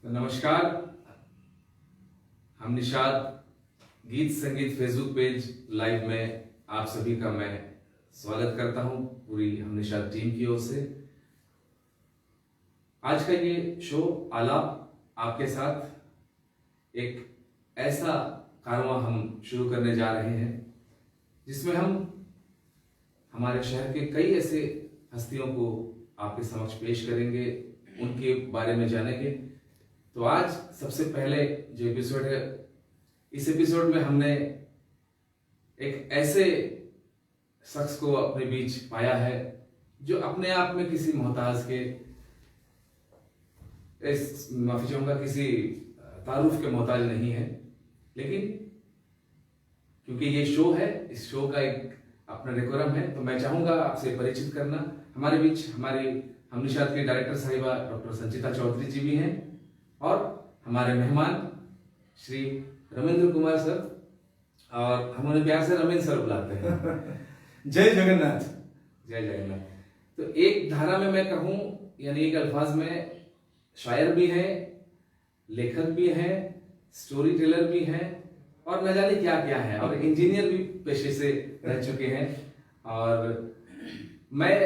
तो नमस्कार, हम निषाद गीत संगीत फेसबुक पेज लाइव में आप सभी का मैं स्वागत करता हूं पूरी हम निषाद टीम की ओर से। आज का ये शो आलाप आपके साथ एक ऐसा कारवां हम शुरू करने जा रहे हैं जिसमें हम हमारे शहर के कई ऐसे हस्तियों को आपके समक्ष पेश करेंगे, उनके बारे में जानेंगे। तो आज सबसे पहले जो एपिसोड है, इस एपिसोड में हमने एक ऐसे शख्स को अपने बीच पाया है जो अपने आप में किसी मोहताज के माफी चाहूंगा किसी तारुफ के मोहताज नहीं है, लेकिन क्योंकि ये शो है, इस शो का एक अपना डेकोरम है, तो मैं चाहूंगा आपसे परिचित करना। हमारे बीच हमारी हम निषाद की डायरेक्टर साहिबा डॉक्टर संचिता चौधरी जी भी हैं और हमारे मेहमान श्री रमेंद्र कुमार सर, और हम उन्हें प्यार से रमेंद्र सर बुलाते हैं। जय जगन्नाथ। जय जगन्नाथ। तो एक धारा में मैं कहूं, यानी एक अल्फाज में, शायर भी हैं, लेखक भी हैं, स्टोरी टेलर भी हैं और न जाने क्या क्या है, और इंजीनियर भी पेशे से रह चुके हैं। और मैं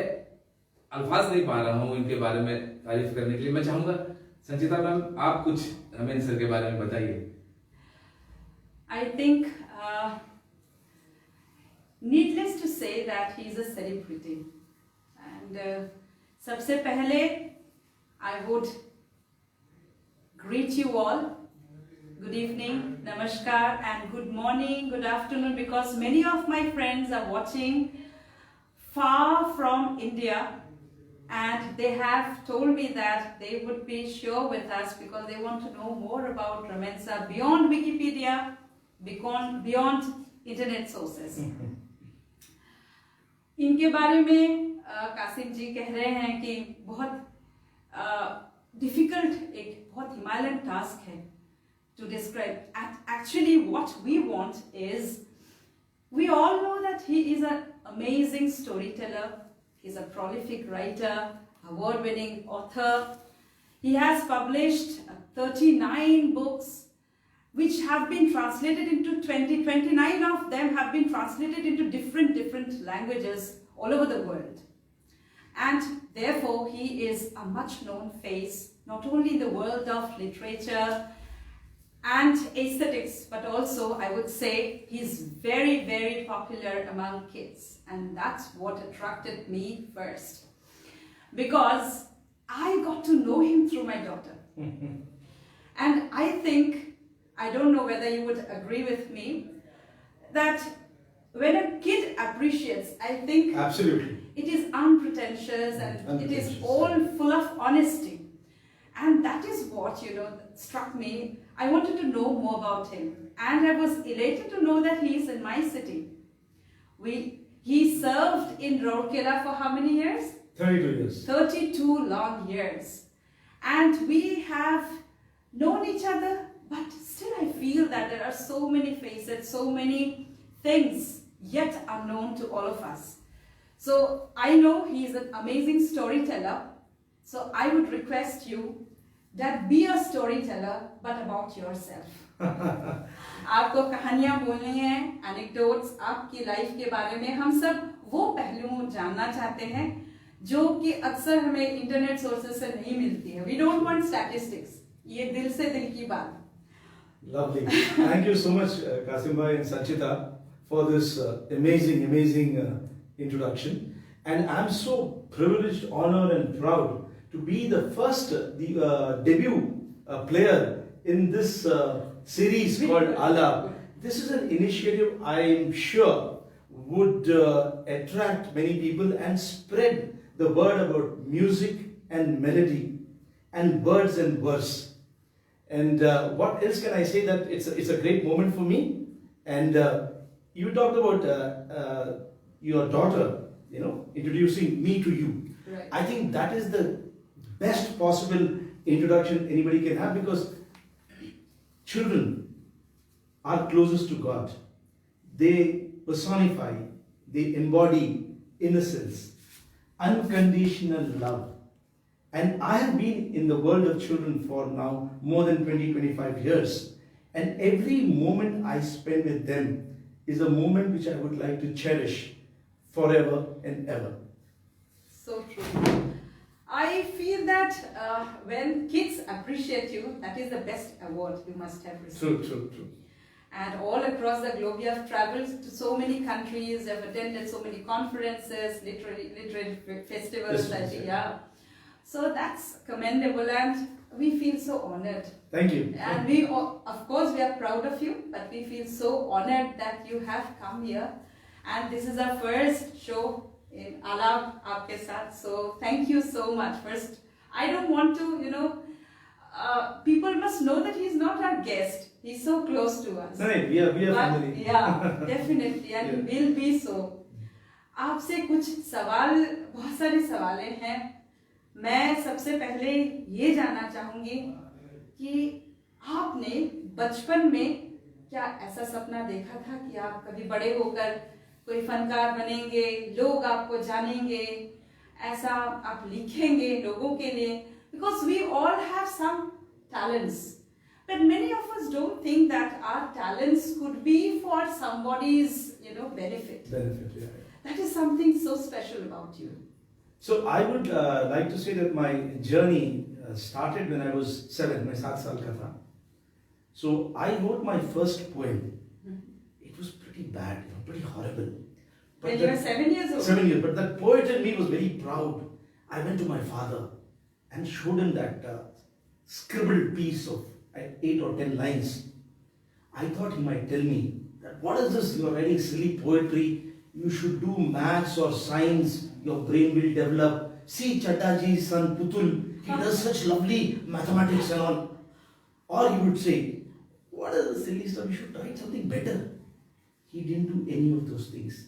अल्फाज नहीं पा रहा हूं इनके बारे में तारीफ करने के लिए। मैं चाहूंगा संचिता मैम, आप कुछ रमेंद्र सर के बारे में बताइए। I think needless to say that he is a celebrity, and सबसे पहले I would greet you all. Good evening, namaskar, and good morning, good afternoon, because many of my friends are watching far from India, and they have told me that they would be sure with us because they want to know more about Ramensa beyond Wikipedia, beyond internet sources. इनके बारे में कासिम जी कह रहे हैं कि बहुत difficult, एक बहुत हिमालयन टास्क है to describe. Actually, what we want is, we all know that he is an amazing storyteller. He's a prolific writer, award-winning author. He has published 39 books, which have been translated into 29 of them have been translated into different languages all over the world. And therefore, he is a much-known face, not only in the world of literature and aesthetics, but also I would say he's very popular among kids, and that's what attracted me first, because I got to know him through my daughter. And I think, I don't know whether you would agree with me, that when a kid appreciates, I think Absolutely. it is unpretentious and it is all full of honesty. And that is what, struck me. I wanted to know more about him. And I was elated to know that he is in my city. He served in Rourkela for how many years? 32 years. 32 long years. And we have known each other, but still I feel that there are so many facets, so many things yet unknown to all of us. So I know he is an amazing storyteller. So I would request you that be a storyteller, but about yourself. आपको कहानियां बोलनी है, anecdotes, आपकी life के बारे में। हम सब वो पहलू जानना चाहते हैं जो कि अक्सर हमें इंटरनेट सोर्सेस से नहीं मिलती है। We don't want statistics. ये दिल से दिल की बात। Lovely. Thank you so much, Kasim bhai and Sanchita, for this amazing introduction. And I'm so privileged, honored, and proud to be the first, debut player in this series called Alap. This is an initiative I'm sure would attract many people and spread the word about music and melody and words and verse. And what else can I say, that it's a great moment for me. And you talked about your daughter, introducing me to you. Right. I think that is the best possible introduction anybody can have, because children are closest to God. They personify, they embody innocence, unconditional love, And I have been in the world of children for now more than 20-25 years. And every moment I spend with them is a moment which I would like to cherish forever and ever. So true. I feel that when kids appreciate you, that is the best award you must have received. True. And all across the globe, you have traveled to so many countries, you have attended so many conferences, literary festivals. Yes, Yeah. So that's commendable, and we feel so honored. Thank you. And we, of course, we are proud of you, but we feel so honored that you have come here. And this is our first show in Alap Aapke Saath. So thank you so much. First, I don't want to, people must know that he's not our guest. He's so close to us. No, we are But, family. yeah, definitely, and Yeah. will be so. आपसे कुछ सवाल, बहुत सारे सवालें हैं. मैं सबसे पहले ये जानना चाहूंगी कि आपने बचपन में क्या ऐसा सपना देखा था कि आप कभी बड़े होकर कोई फनकार बनेंगे, लोग आपको जानेंगे, ऐसा आप लिखेंगे लोगों के लिए? Because we all have some talents, but many of us don't think that our talents could be for somebody's, benefit. Yeah. That is something so special about you. So I would like to say that my journey started when I was 7, मैं 7 साल का था. So I wrote my first poem. It was pretty bad, pretty horrible. When you were 7 years old? 7 years, but that poet in me was very proud. I went to my father and showed him that scribbled piece of 8 or 10 lines. I thought he might tell me that what is this, you are writing silly poetry, you should do maths or science, your brain will develop. See Chaddaji's son Putul, he does such lovely mathematics and all. Or he would say, what is the silly stuff, you should write something better. He didn't do any of those things.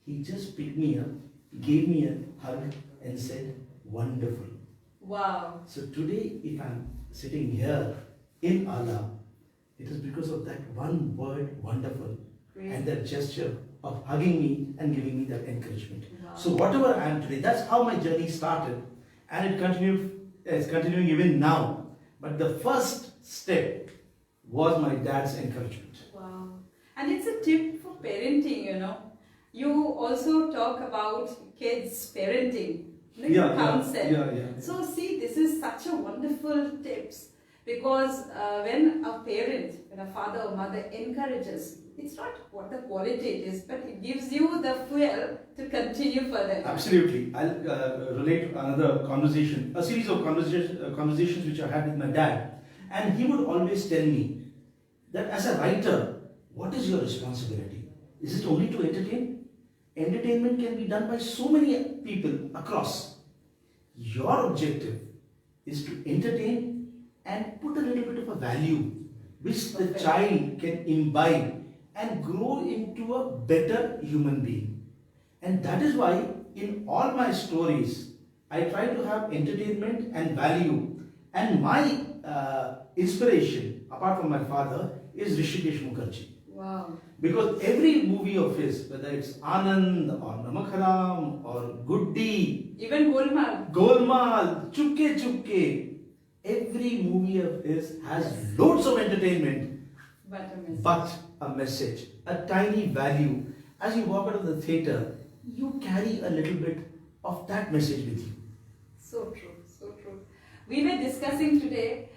He just picked me up, gave me a hug and said, wonderful. Wow. So today, if I'm sitting here in Allah, it is because of that one word, wonderful, Great. and that gesture of hugging me and giving me that encouragement. Wow. So whatever I am today, that's how my journey started, and it's continuing even now. But the first step was my dad's encouragement. Wow. And it's a tip for parenting, You also talk about kids parenting. Counsel. Yeah. So see, this is such a wonderful tips, because when a father or mother encourages, it's not what the quality it is, but it gives you the fuel to continue further. Absolutely. I'll relate to another conversation, a series of conversations which I had with my dad. And he would always tell me that as a writer, what is your responsibility? Is it only to entertain? Entertainment can be done by so many people across. Your objective is to entertain and put a little bit of a value which the child can imbibe and grow into a better human being. And that is why in all my stories, I try to have entertainment and value. And my inspiration, apart from my father, is Rishikesh Mukherjee. Wow. Because every movie of his, whether it's Anand or Namak Haram or Guddi, Even Golmaal. Golmaal, Chupke Chupke, every movie of his has loads of entertainment, but a message, a tiny value. As you walk out of the theatre, you carry a little bit of that message with you. So true, so true. We were discussing today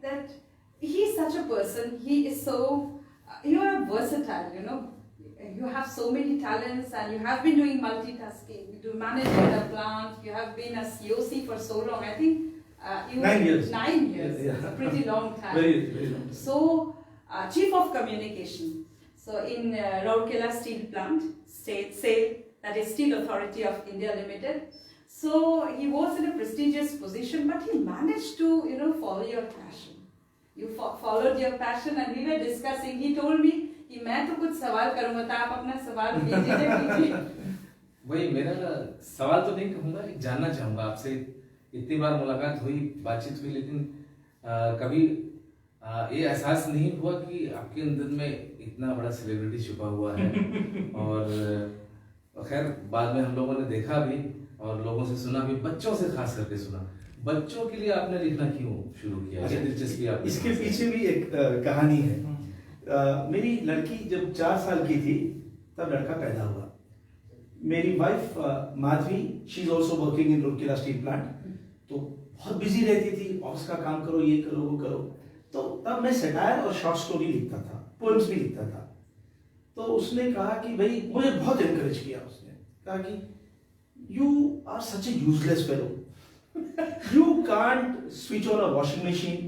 that he is such a person, he is so, you are versatile, You have so many talents and you have been doing multitasking. You manage a plant, you have been a COC for so long. I think 9 years. 9 years. Yeah. It's a pretty long time. Very long. So, Chief of Communication. So, in Rourkela Steel Plant, State SAIL, that is Steel Authority of India Limited. So, he was in a prestigious position, but he managed to, follow your passion. You followed your passion, and we were discussing. He told me कि मैं तो कुछ सवाल करूँगा, तो आप अपना सवाल कीजिए. वही मेरा सवाल तो नहीं कहूँगा, जानना चाहूँगा आपसे. इतनी बार मुलाकात हुई, बातचीत हुई, लेकिन कभी ये एहसास नहीं हुआ कि आपके अंदर में इतना बड़ा सेलिब्रिटी छुपा हुआ है. और खैर बाद में हम लोगों ने देखा भी और लोगों से सुना भी, बच्चों से खास करके सुना. बच्चों के लिए आपने लिखना क्यों शुरू किया? अच्छा, दिलचस्पी आप इसके पीछे भी एक कहानी है। मेरी लड़की जब 4 साल की थी तब लड़का पैदा हुआ। मेरी wife Madhavi, she is also working in Rourkela steel plant, तो बहुत बिजी रहती थी, ऑफिस का काम करो, ये करो वो करो। तो तब मैं सटायर और शॉर्ट स्टोरी लिखता था, पोएम्स भी लिखता था। तो उसने कहा कि भाई, मुझे बहुत एनकरेज किया। उसने कहा कि you are such a useless fellow, you can't switch on a washing machine,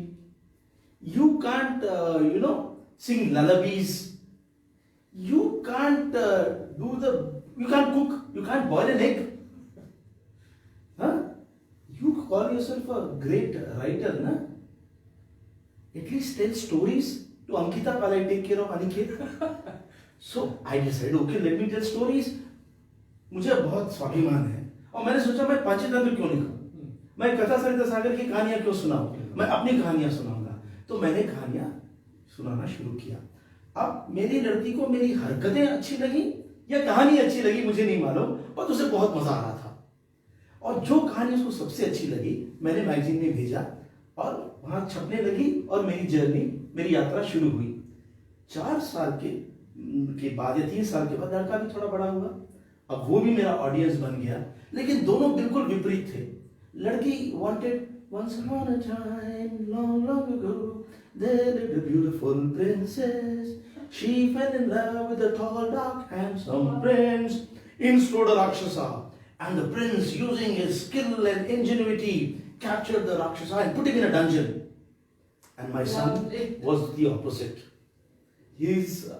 you can't sing lullabies, you can't you can't cook, you can't boil an egg, huh? You call yourself a great writer, na? At least tell stories to Ankita while I take care of Aniket. So I decided, okay, let me tell stories. मुझे बहुत स्वाभिमान है और मैंने सोचा मैं पंचतंत्र क्यों लिखूं, मैं कथा सरिता सागर की कहानियां क्यों सुनाऊं, मैं अपनी कहानियां सुनाऊंगा। तो मैंने कहानियां सुनाना शुरू किया। अब मेरी लड़की को मेरी हरकतें अच्छी लगी या कहानी अच्छी लगी मुझे नहीं मालूम, पर उसे बहुत मजा आ रहा था। और जो कहानी उसको सबसे अच्छी लगी मैंने मैगजीन में भेजा और वहां छपने लगी और मेरी जर्नी, मेरी यात्रा शुरू हुई। 4 साल के बाद या 3 साल के बाद लड़का भी थोड़ा बड़ा हुआ, अब वो भी मेरा ऑडियंस बन गया, लेकिन दोनों बिल्कुल विपरीत थे। लड़की wanted once upon a time long long ago there lived a beautiful princess, she fell in love with a tall dark handsome prince. In strode a Rakshasa, and the prince, using his skill and ingenuity, captured the Rakshasa and put him in a dungeon. And my son was the opposite.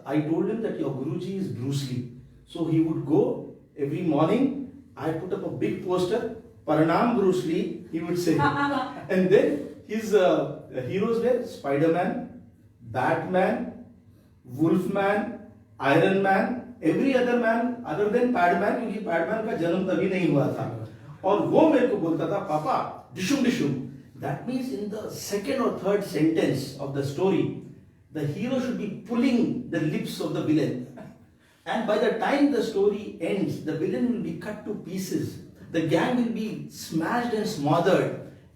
I told him that your Guruji is Bruce Lee, so he would go every morning. I put up a big poster, Paranam Bruce Lee, he would say. And then his heroes were Spider-Man, Batman, Wolfman, Iron Man, every other man other than Padman, क्योंकि Padman का जन्म तभी नहीं हुआ था। और वो मेरे को बोलता था, पापा डिशुम डिशुम। That means in the second or third sentence of the story, the hero should be pulling the lips of the villain. And by the time the story ends, the villain will be cut to pieces. The gang will be smashed and smothered,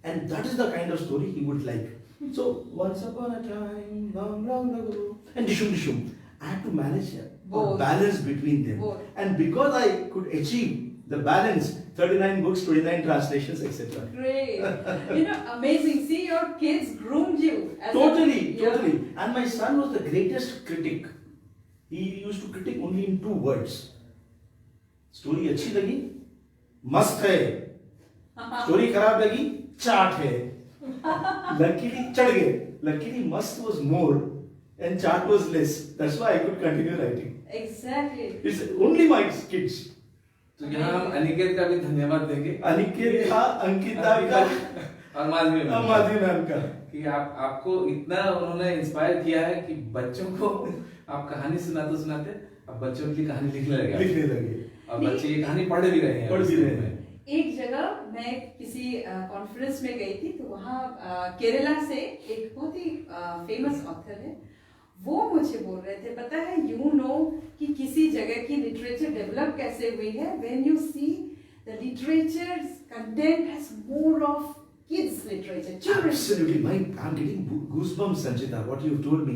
and that is the kind of story he would like. So, once upon a time, long, long ago, and dishum dishum, I had to manage a balance between them. And because I could achieve the balance, 39 books, 29 translations, etc. Great. Amazing. See, your kids groomed you. Totally. And my son was the greatest critic. He used to critique only in 2 words. Story अच्छी लगी, मस्त है। Story खराब लगी, चाट है। Luckily चढ़ गए। Luckily मस्त was more and chaat was less. That's why I could continue writing. Exactly. It's only my kids. तो यहाँ हम अनिकेत का भी धन्यवाद देंगे, अनिकेत का, अंकिता का और माधवी मैम का, कि आपको इतना उन्होंने इंस्पायर किया है कि बच्चों को आप कहानी सुनाते सुनाते अब बच्चों के लिए कहानी लिखने लगे और बच्चे ये कहानी पढ़ भी रहे हैं। एक जगह मैं किसी कॉन्फ्रेंस में गई थी, तो वहाँ केरला से एक बहुत ही फेमस ऑथर है, वो मुझे बोल रहे थे, पता है कि किसी जगह की लिटरेचर डेवलप कैसे हुई है, when you see the literature content has more of kids literature, children. Absolutely, I'm getting goosebumps, Sanchita, what you've told me,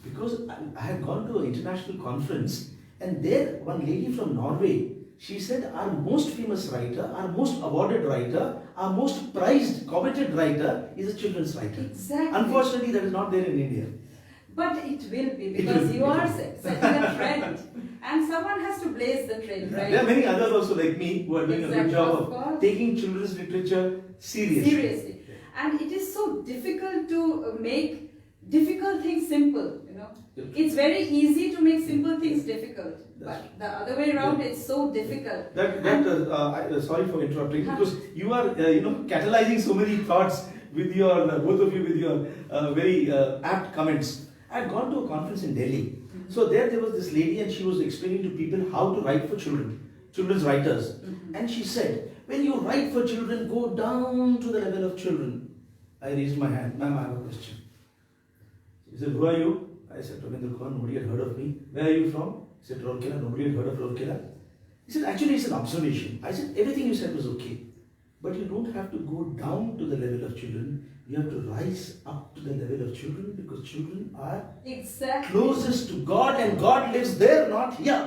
because I had gone to an international conference, and there one lady from Norway, she said our most famous writer, our most awarded writer, our most prized, coveted writer is a children's writer. Exactly. Unfortunately, that is not there in India. But it will be, because you are setting a trend, and someone has to blaze the trend, right? There are many others also like me who are doing a good job of taking children's literature seriously. And it is so difficult to make difficult things simple, It's very easy to make simple things difficult, but the other way around, it's so difficult. Sorry for interrupting, because you are, catalyzing so many thoughts with your, both of you, with your very apt comments. I had gone to a conference in Delhi. So there was this lady, and she was explaining to people how to write for children, children's writers. And she said, when you write for children, go down to the level of children. I raised my hand. Ma'am, I have a question. He said, who are you? I said, Ravindra Khan, nobody had heard of me. Where are you from? He said, Rourkela, nobody had heard of Rourkela. He said, actually, it's an observation. I said, everything you said was okay. But you don't have to go down to the level of children. You have to rise up to the level of children, because children are Exactly. closest to God, and God lives there, not here.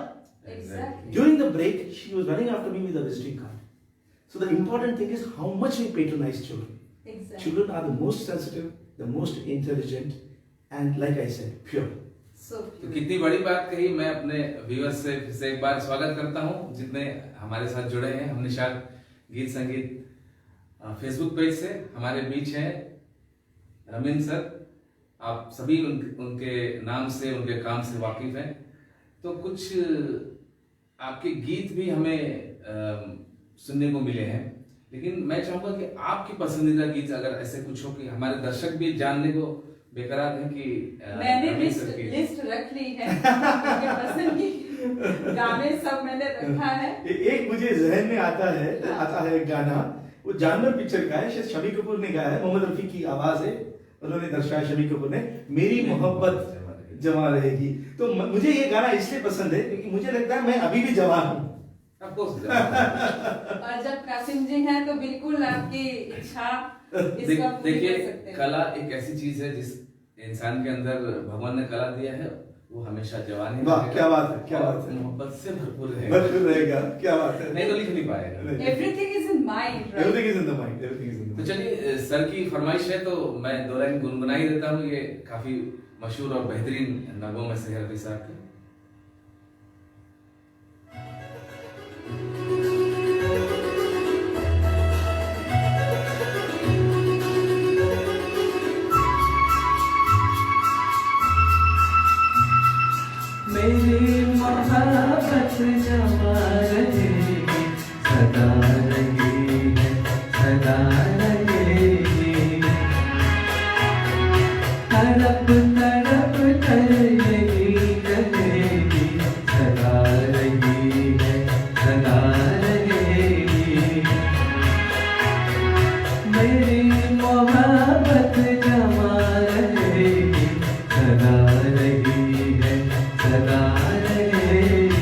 Exactly. During the break, she was running after me with a visiting card. So the important thing is how much we patronize children. Exactly. Children are the most sensitive, the most intelligent, and like I said, pure. So तो कितनी बड़ी बात कही। मैं अपने viewers से फिर से एक बार स्वागत करता हूं जितने हमारे साथ जुड़े हैं। हम निशाद गीत संगीत फेसबुक पेज से हमारे बीच हैं रमीन सर। आप सभी उनके नाम से, उनके काम से वाकिफ हैं। तो कुछ आपके गीत भी हमें सुनने को मिले हैं, लेकिन मैं चाहूंगा कि आपकी पसंदीदा गीत अगर ऐसे कुछ हो कि हमारे दर्शक भी जानने को बेकरार हैं कि मैंने रमीन सर की लिस्ट रख ली है। मेरे पसंद की गाने सब मैंने रखा है। एक मुझे जहन में आता है गाना, वो जानवर पिक्चर का है, शायद शमी कपूर ने गाया है, मोहम्मद रफी की आवाज है, उन्होंने दर्शाया शमी कपूर ने, मेरी मोहब्बत जवां रहेगी। तो मुझे ये गाना इसलिए पसंद है क्योंकि मुझे लगता है मैं अभी भी जवान हूँ। और जब कासिम जी हैं तो बिल्कुल आपकी इच्छा इसका पूरी कर देखिए, सकते हैं। कला एक ऐसी चीज है जिस इंसान के अंदर भगवान ने कला दिया है, वो हमेशा जवान ही वाह, रहेगा। क्या बात है, क्या और बात है। मोहब्बत से भरपूर रहेगा। भरपूर रहेगा, क्या बात है। नहीं तो लिख नहीं पाएगा। Everything is in mind, Everything is in the mind, everything is in the तो mind. चलिए, सर की फरमाइश है तो मैं दो लाइन गुनगुना ही देता हूँ। ये काफी मशहूर और बेहतरीन नगमों में से है रफी साहब के। मेरी मोहब्बत जवा रहेगी, सदा रहेगी, सदा रहेगी। तड़प तड़प कर यही रहेगी, सदा रहेगी, सदा रहेगी। मेरी मोहब्बत जवा रहेगी, सदा रहेगी, सदा रहेगी।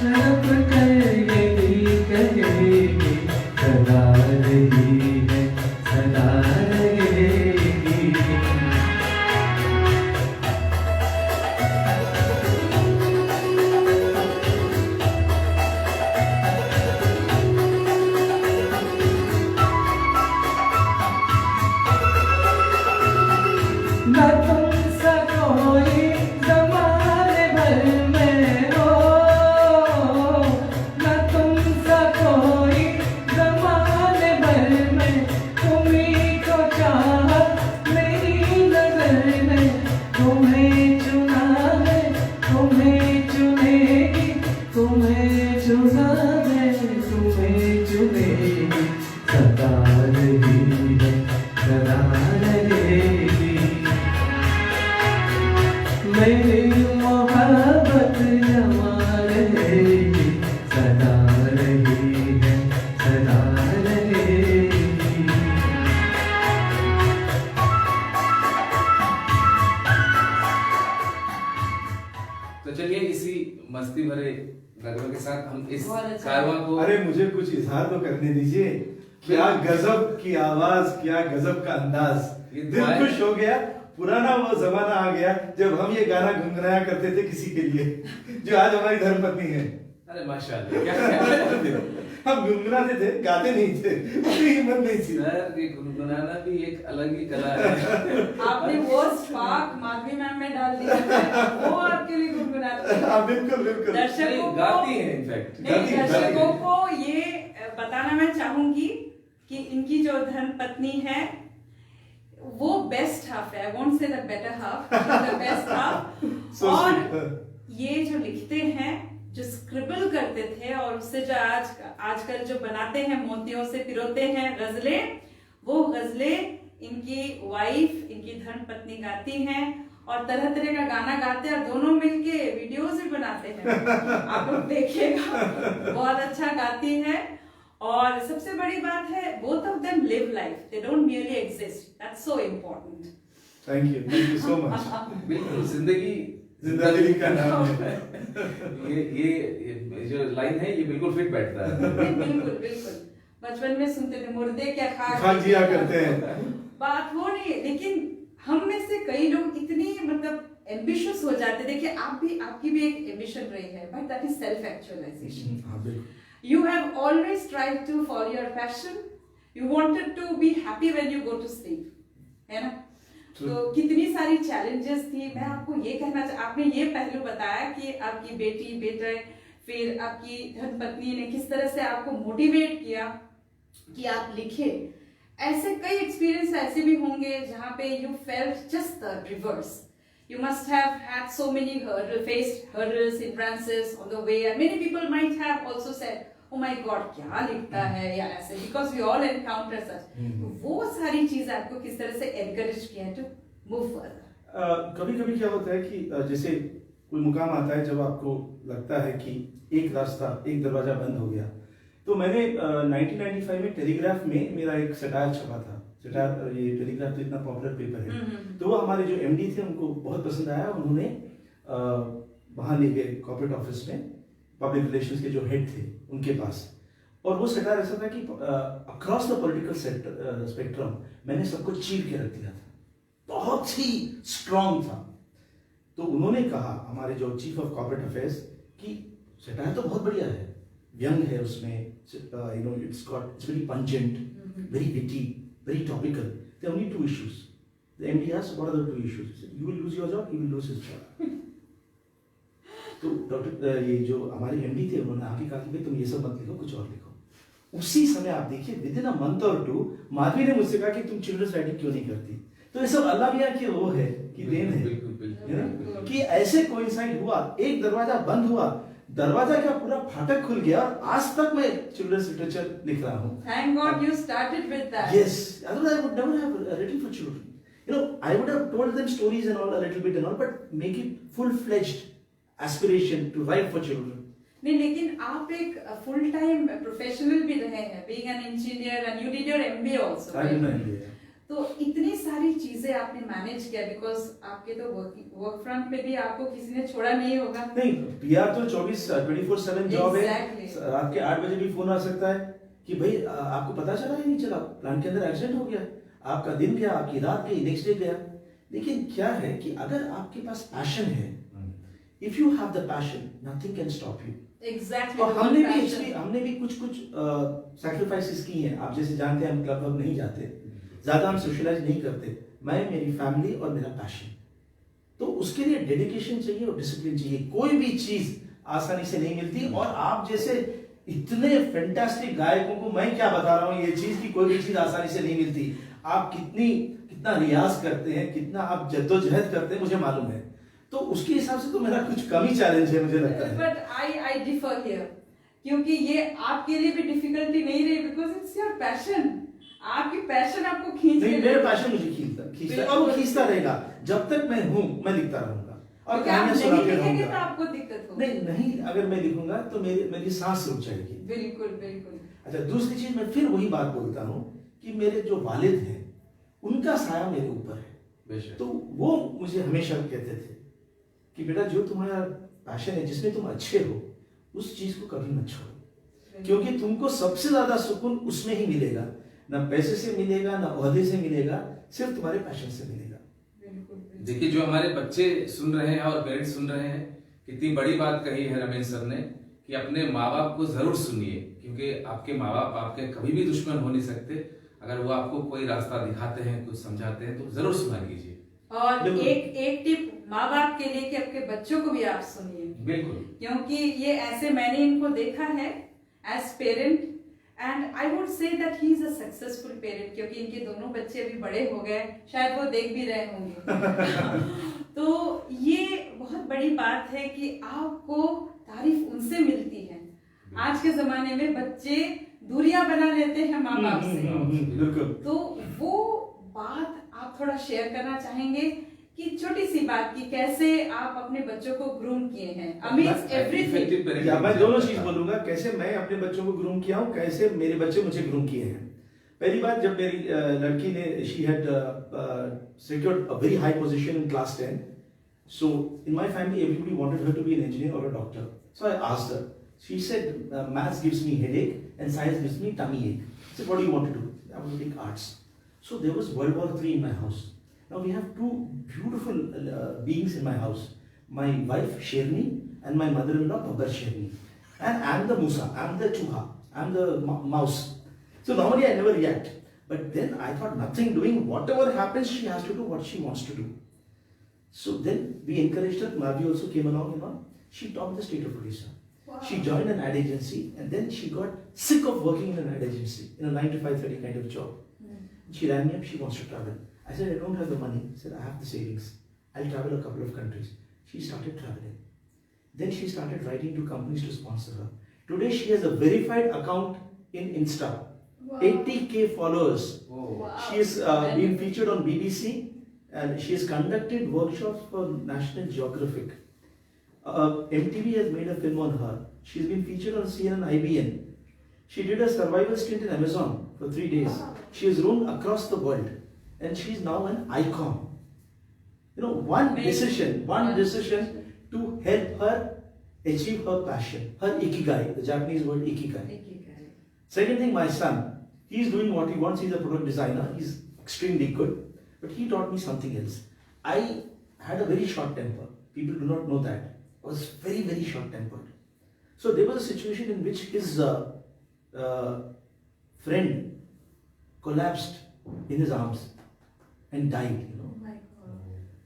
तड़प कर यही कहेगी, सदा रही है, सदा रहेगी। न तुमसे कोई ज़माने भर में हो, न तुमसे कोई ज़माने भर में, तुम्हीं को चाहा मेरी नज़र ने, तुम्हें चुना है, तुम्हें चुनेगी, तुम्हें चुना है, तुम्हें चुनेगी। सदा रही है, सदा रहेगी। मेरी मोहब्बत जवां रहेगी, सदा रही है, सदा रहेगी। तो चलिए, इसी मस्ती भरे नगरों के साथ हम इस बहुत अच्छा। कारवां को अरे मुझे कुछ इजहार तो करने दीजिए। क्या गजब की आवाज, क्या गजब का अंदाज। ये दिल दुआएं- खुश हो गया। पुराना वो जमाना आ गया जब हम ये गाना गुनगुनाया करते थे किसी के लिए, जो आज हमारी धर्मपत्नी है। अरे माशाल्लाह, क्या हम गुनगुनाते थे, गाते नहीं थे, अपनी हिम्मत नहीं थी। सर, ये गुनगुनाना भी एक अलग ही कला है। आपने वो स्पार्क माधवी मैम में डाल दिया है, वो आपके लिए गुनगुनाते हैं। हाँ, बिल्कुल बिल्कुल। दर्शकों को गाती है इनफैक्ट। नहीं, दर्शकों को ये बताना मैं चाहूंगी कि इनकी जो धर्मपत्नी है वो बेस्ट हाफ है। I won't say the better half, the best half. So और sweet. ये जो लिखते हैं, जो स्क्रिबल करते थे और उससे जो आजकल जो बनाते हैं, मोतियों से पिरोते हैं गजलें, वो गजलें इनकी वाइफ, इनकी धर्मपत्नी गाती हैं और तरह तरह का गाना गाते हैं और दोनों मिलके वीडियोस भी बनाते हैं। आप लोग देखिएगा, बहुत अच्छा गाती है। और सबसे बड़ी बात है, both of them live life, they don't merely exist, that's so important. Thank you so much. बिल्कुल, जिंदगी जिंदा दिली का नाम है। ये जो लाइन है ये बिल्कुल फिट बैठता है। बिल्कुल बिल्कुल, बचपन में सुनते थे मुर्दे क्या खा जिया करते हैं। बात वो नहीं है, लेकिन हम में से कई लोग इतनी मतलब एम्बिशियस हो जाते, देखिए आपकी भी एक एम्बिशन रही है, but that is self actualization. हाँ बिल्कुल। You have always tried to follow your passion. You wanted to be happy when you go to sleep, है ना? तो कितनी सारी challenges थी। मैं आपको ये कहना आपने ये पहलू बताया कि आपकी बेटी बेटे फिर आपकी धर्मपत्नी ने किस तरह से आपको मोटिवेट किया कि आप लिखे। ऐसे कई एक्सपीरियंस ऐसे भी होंगे जहाँ पे you felt just the reverse. You must have had so many faced hurdles, hindrances on the way, and many people might have also said, "Oh my God, क्या लिखता है या ऐसे?" Because we all encounter such. वो सारी चीजें आपको किस तरह से encourage किया है to move further? कभी-कभी क्या होता है कि जैसे कोई मुकाम आता है जब आपको लगता है कि एक रास्ता, एक दरवाजा बंद हो गया। तो मैंने 1995 में टेलीग्राफ में मेरा एक सटायर छपा था। सटायर, ये टेलीग्राफ तो इतना पॉपुलर पेपर है। तो वो हमारे जो एमडी थे उनको बहुत पसंद आया, उन्होंने वहाँ ले गए कॉर्पोरेट ऑफिस में, पब्लिक रिलेशंस के जो हेड थे उनके पास। और वो सटायर ऐसा था कि अक्रॉस द पॉलिटिकल स्पेक्ट्रम मैंने सबको चीर के रख दिया था, बहुत ही स्ट्रांग था। तो उन्होंने कहा, हमारे जो चीफ ऑफ कॉर्पोरेट अफेयर्स, कि सटायर तो बहुत बढ़िया है, व्यंग है उसमें, it's very pungent, very witty, very topical. There are only two issues. The MD asked, what are the two issues? He said, you will lose your job, he will lose his job. तो doctor ये जो हमारे MD थे उन्होंने आगे कहा कि भाई तुम ये सब मत लिखो, कुछ और लिखो। उसी समय आप देखिए विद इन अ मंथ और 2 माधवी ने मुझसे कहा कि तुम चिल्ड्रंस राइटिंग क्यों नहीं करती। तो ये सब अल्लाह मियां की वो है कि देन है कि ऐसे कोइंसाइड हुआ, एक दरवाजा बंद हुआ, दरवाजा का पूरा फाटक खुल गया, और आज तक मैं चिल्ड्रंस लिटरेचर लिख रहा हूँ। Thank God you started with that. Yes, otherwise I would never have written for children. I would have told them stories and all a little bit and all, but make it full-fledged aspiration to write for children. नहीं, लेकिन आप एक full time professional भी रहे हैं, being an engineer and you did your MBA also. I did my MBA. तो इतनी सारी चीजें आपने मैनेज किया, बिकॉज आपके तो वर्क फ्रंट पे भी आपको किसी ने छोड़ा नहीं होगा। नहीं, पीआर तो 24/7 जॉब है। Exactly. रात के 8 बजे भी फोन आ सकता है कि भाई आपको पता चला या नहीं चला, प्लांट के अंदर एक्सीडेंट हो गया, आपका दिन गया, आपकी रात गई, नेक्स्ट डे गया। लेकिन क्या है कि अगर आपके पास पैशन है, if you have the passion, nothing can stop you. Exactly. और हमने भी कुछ सैक्रिफाइसेस की हैं। आप जैसे जानते हैं हम क्लब वब नहीं जाते, ज्यादा हम सोशलाइज नहीं करते, मैं, मेरी फैमिली और मेरा पैशन। तो उसके लिए डेडिकेशन चाहिए और डिसिप्लिन चाहिए। कोई भी चीज आसानी से नहीं मिलती। और आप जैसे इतने फैंटास्टिक गायकों को मैं क्या बता रहा हूँ, ये चीज की कोई भी चीज आसानी से नहीं मिलती। आप कितना रियाज करते हैं, कितना आप जद्दोजहद करते हैं, मुझे मालूम है। तो उसके हिसाब से तो मेरा कुछ कम ही चैलेंज है, मुझे लगता है। बट आई डिफर हियर, क्योंकि ये आपके लिए भी डिफिकल्टी नहीं रही, बिकॉज इट्स योर पैशन। आपकी पैशन आपको खींच नहीं, मेरा पैशन मुझे खींचता है और वो खींचता रहेगा जब तक मैं हूँ, मैं लिखता रहूंगा और कहानियां सुनाते रहूंगा। तो आपको दिक्कत होगी। नहीं, अगर मैं लिखूंगा तो मेरी सांस रुक जाएगी। बिल्कुल बिल्कुल। अच्छा, दूसरी चीज मैं फिर वही बात बोलता हूँ कि मेरे जो वालिद हैं उनका साया मेरे ऊपर है। तो वो मुझे हमेशा कहते थे कि बेटा जो तुम्हारा पैशन है, जिसमें तुम अच्छे हो, उस चीज को कभी मत छोड़ो, क्योंकि तुमको सबसे ज्यादा सुकून उसमें ही मिलेगा। ना पैसे से मिलेगा, ना ओहदे से मिलेगा, सिर्फ तुम्हारे पैशन से मिलेगा। देखिए, जो हमारे बच्चे सुन रहे हैं और पेरेंट्स सुन रहे हैं, कितनी बड़ी बात कही है रमेश सर ने कि अपने माँ बाप को जरूर सुनिए, क्योंकि आपके माँ बाप आपके कभी भी दुश्मन हो नहीं सकते। अगर वो आपको कोई रास्ता दिखाते हैं, कुछ समझाते हैं, तो जरूर सुना कीजिए। और एक टिप माँ बाप के लिए कि आपके बच्चों को भी आप सुनिए। बिल्कुल, क्योंकि ये ऐसे मैंने इनको देखा है as parent, and I would say that he is a successful parent, क्योंकि इनके दोनों बच्चे अभी बड़े हो गए, शायद वो देख भी रहे होंगे। तो ये बहुत बड़ी बात है कि आपको तारीफ उनसे मिलती है। आज के जमाने में बच्चे दूरियां बना लेते हैं माँ बाप से, तो वो बात आप थोड़ा शेयर करना चाहेंगे कि छोटी सी बात की कैसे आप अपने बच्चों को ग्रूम किए हैं अमीज एवरीथिंग। मैं दोनों चीज बोलूंगा, कैसे मैं अपने बच्चों को ग्रूम किया हूँ, कैसे मेरे बच्चे मुझे ग्रूम किए हैं। पहली बात, जब मेरी लड़की ने she had secured a very high position in class 10, So in my family, everybody wanted her to be an engineer or a doctor. So I asked her. She said, maths gives me headache and science gives me tummy ache. I said, what do you want to do? I want to take arts. So there was World War III in my house. Now we have two beautiful beings in my house. My wife Sherni and my mother-in-law Babbar Sherni. And I'm the Musa, I'm the Chuha, I'm the mouse. So normally I never react. But then I thought nothing doing, whatever happens, she has to do what she wants to do. So then we encouraged her. Marvi also came along, She taught the state of Odisha. Wow. She joined an ad agency and then she got sick of working in an ad agency, in a 9 to 5:30 kind of job. She rang me up, she wants to travel. I said, I don't have the money. She said, I have the savings. I'll travel a couple of countries. She started traveling. Then she started writing to companies to sponsor her. Today she has a verified account in Insta. Wow. 80K followers. Oh. Wow. She has been featured on BBC and she has conducted workshops for National Geographic. MTV has made a film on her. She's been featured on CNN IBN. She did a survival stint in Amazon for 3 days. Wow. She has roamed across the world and she's now an icon. One Amazing. decision to help her achieve her passion, her ikigai, the Japanese word ikigai. Second thing, my son, he's doing what he wants. He's a product designer. He's extremely good. But he taught me something else. I had a very short temper. People do not know that. I was very, very short tempered. So there was a situation in which his friend collapsed in his arms and died. Oh my God.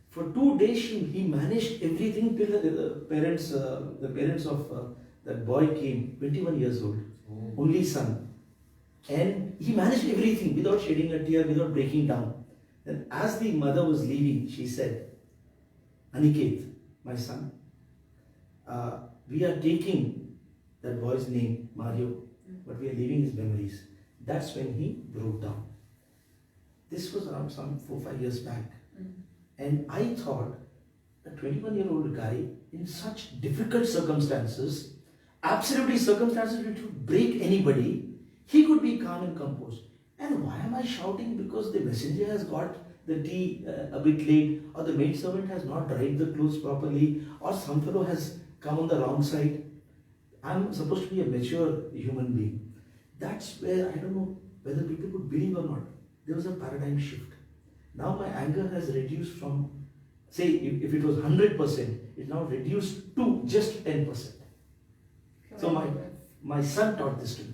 For 2 days, he managed everything till the parents of that boy came, 21 years old, only son. And he managed everything without shedding a tear, without breaking down. And as the mother was leaving, she said, Aniket, my son, we are taking that boy's name, Mario, but we are leaving his memories. That's when he broke down. This was around some 4-5 years back. And I thought, a 21-year-old guy in such difficult circumstances, absolutely circumstances which would break anybody, he could be calm and composed. And why am I shouting? Because the messenger has got the tea a bit late, or the maidservant has not dried the clothes properly, or some fellow has come on the wrong side. I'm supposed to be a mature human being. That's where, I don't know whether people would believe or not, there was a paradigm shift. Now my anger has reduced from, say, if it was 100%, it's now reduced to just 10%. So my son taught this to me.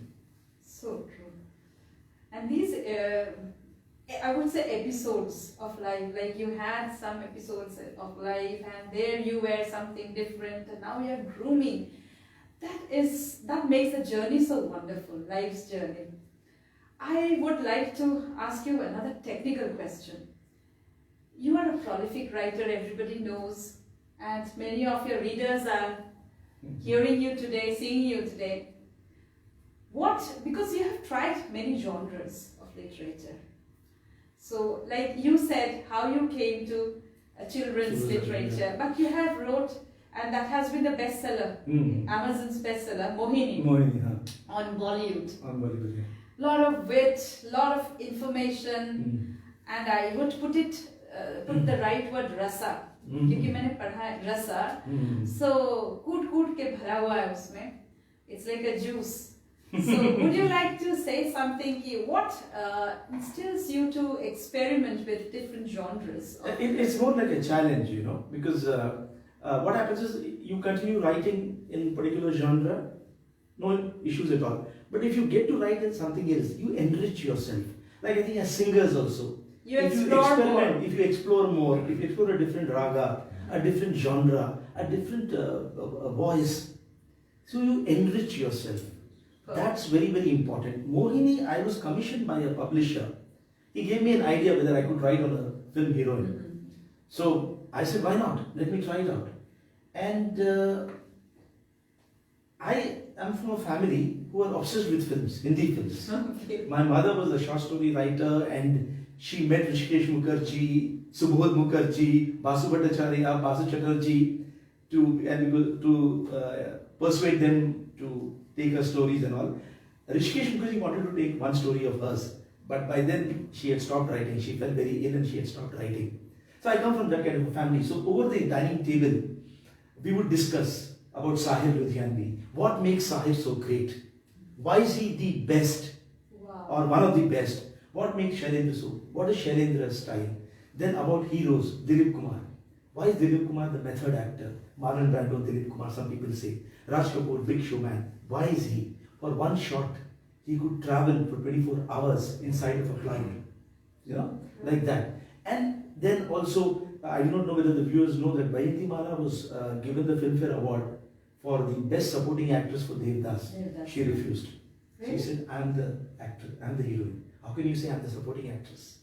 So true. And these, I would say, episodes of life, like you had some episodes of life and there you were something different and now you're grooming. That makes the journey so wonderful, life's journey. I would like to ask you another technical question. You are a prolific writer, everybody knows, and many of your readers are hearing you today, seeing you today. Because you have tried many genres of literature. So, like you said, how you came to children's literature, but you have wrote, and that has been the bestseller, Amazon's bestseller, Mohini, on Bollywood. Unbelievable. Lot of wit, lot of information, and I would put the right word rasa, क्योंकि मैंने पढ़ा है rasa. So कूट के भरा हुआ है उसमें. It's like a juice. So would you like to say something? What instills you to experiment with different genres? It's more like a challenge, because what happens is you continue writing in particular genre, no issues at all. But if you get to write in something else, you enrich yourself. Like I think as singers also. If you explore more, if you explore a different raga, a different genre, a different voice, so you enrich yourself. That's very, very important. Mohini, I was commissioned by a publisher. He gave me an idea whether I could write on a film heroine. So I said, why not? Let me try it out. And I am from a family who are obsessed with films, Hindi films. Okay. My mother was a short story writer and she met Rishikesh Mukherjee, Subodh Mukherjee, Basu Bhattacharya, Basu Chatterjee to persuade them to take her stories and all. Rishikesh Mukherjee wanted to take one story of hers, but by then she had stopped writing. She felt very ill and she had stopped writing. So I come from that kind of a family. So over the dining table, we would discuss about Sahir Ludhianvi. What makes Sahir so great? Why is he the best Wow. or one of the best? What makes Shailendra so? What is Shailendra's style? Then about heroes, Dilip Kumar. Why is Dilip Kumar the method actor? Marlon Brando, Dilip Kumar, some people say. Raj Kapoor, big showman. Why is he? For one shot, he could travel for 24 hours inside of a plane. You know, like that. And then also, I do not know whether the viewers know that Bayanti Mala was given the Filmfare Award for the best supporting actress for Devdas. Devdas. She refused. Really? She said, I'm the actor, I'm the heroine. How can you say I'm the supporting actress?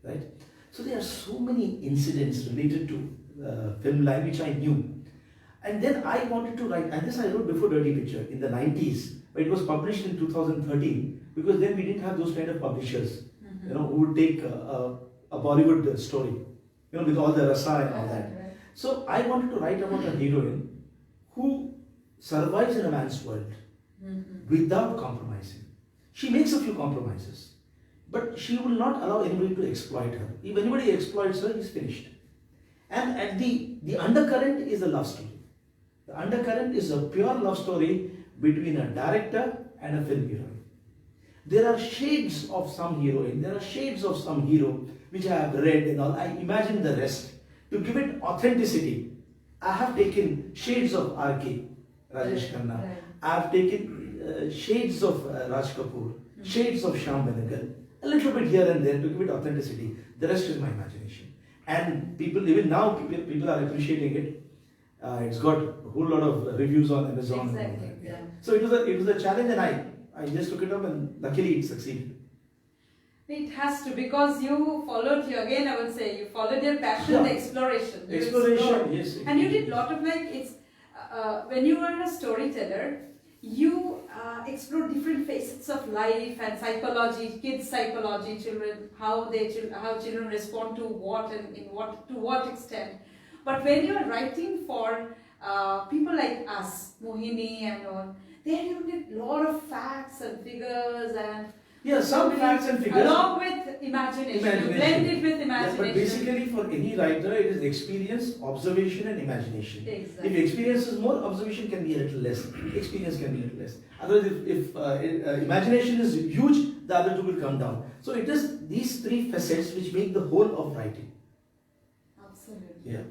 Right? So there are so many incidents related to film line which I knew. And then I wanted to write, and this I wrote before Dirty Picture in the 90s, but it was published in 2013 because then we didn't have those kind of publishers, you know, who would take a Bollywood story, you know, with all the rasa and all that. Right. So I wanted to write about a heroine who survives in a man's world without compromising. She makes a few compromises, but she will not allow anybody to exploit her. If anybody exploits her, he's finished. And at the undercurrent is a love story. The undercurrent is a pure love story between a director and a film heroine. There are shades of some heroine, there are shades of some hero which I have read and all. I imagine the rest. To give it authenticity, I have taken shades of R.K. Rajesh Khanna. Right. I have taken shades of Raj Kapoor, shades of Shyam Benegal, a little bit here and there to give it authenticity. The rest is my imagination. And people, even now, people are appreciating it. It's got a whole lot of reviews on Amazon. And all Exactly, that. yeah. So it was a challenge, and I just took it up, and luckily it succeeded. It has to, because you followed your, again I would say, you followed your passion, Yeah. the exploration. You Exploration, explored. yes. And you did lot of like, it's, when you are a storyteller, you explore different facets of life and psychology, kids' psychology, children, how children respond to what and to what extent. But when you are writing for people like us, Mohini and all, there you did a lot of facts and figures and Yeah, some facts and figures. along with imagination. Blended with Yes, imagination. but basically for any writer, it is experience, observation, and imagination. Exactly. If experience is more, observation can be a little less. Experience can be a little less. Otherwise, if imagination is huge, the other two will come down. So it is these three facets which make the whole of writing. Absolutely. Yeah.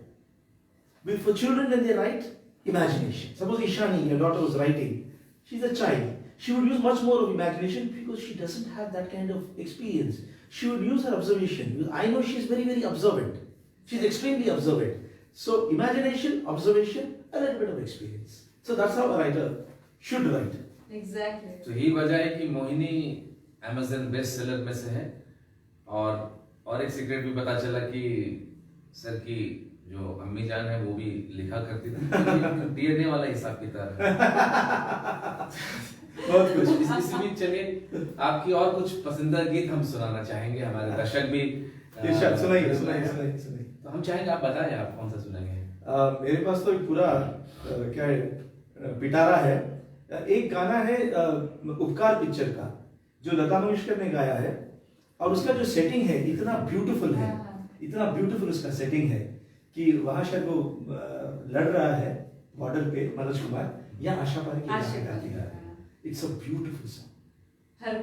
But for children, when they write, imagination. Suppose Ishani, your daughter, was writing. She's a child. She would use much more of imagination because she doesn't have that kind of experience. She would use her observation. Because I know she's very, very observant. She's extremely observant. So imagination, observation, a little bit of experience. So that's how a writer should write. Exactly. तो यही वजह है कि Mohini Amazon best seller में से है और एक सीक्रेट भी पता चला कि सर की जो अम्मी जान है वो भी लिखा करती थी डीएनए वाला हिसाब किताब है बहुत कुछ। इसी बीच चलिए आपकी और कुछ पसंदीदा गीत हम सुनाना चाहेंगे हमारे दर्शक भी इरशाद, सुनाइए। तो हम चाहेंगे आप बताएं आप कौन सा सुनाएंगे मेरे पास तो एक पूरा क्या है पिटारा है। एक गाना है उपकार पिक्चर का जो लता मंगेशकर ने गाया है और उसका जो सेटिंग है इतना ब्यूटीफुल है, इतना ब्यूटीफुल उसका सेटिंग है कि वहां शायद वो लड़ रहा है बॉर्डर पे मनोज कुमार या आशा पारेख की गाना गाती है। It's a beautiful song. हर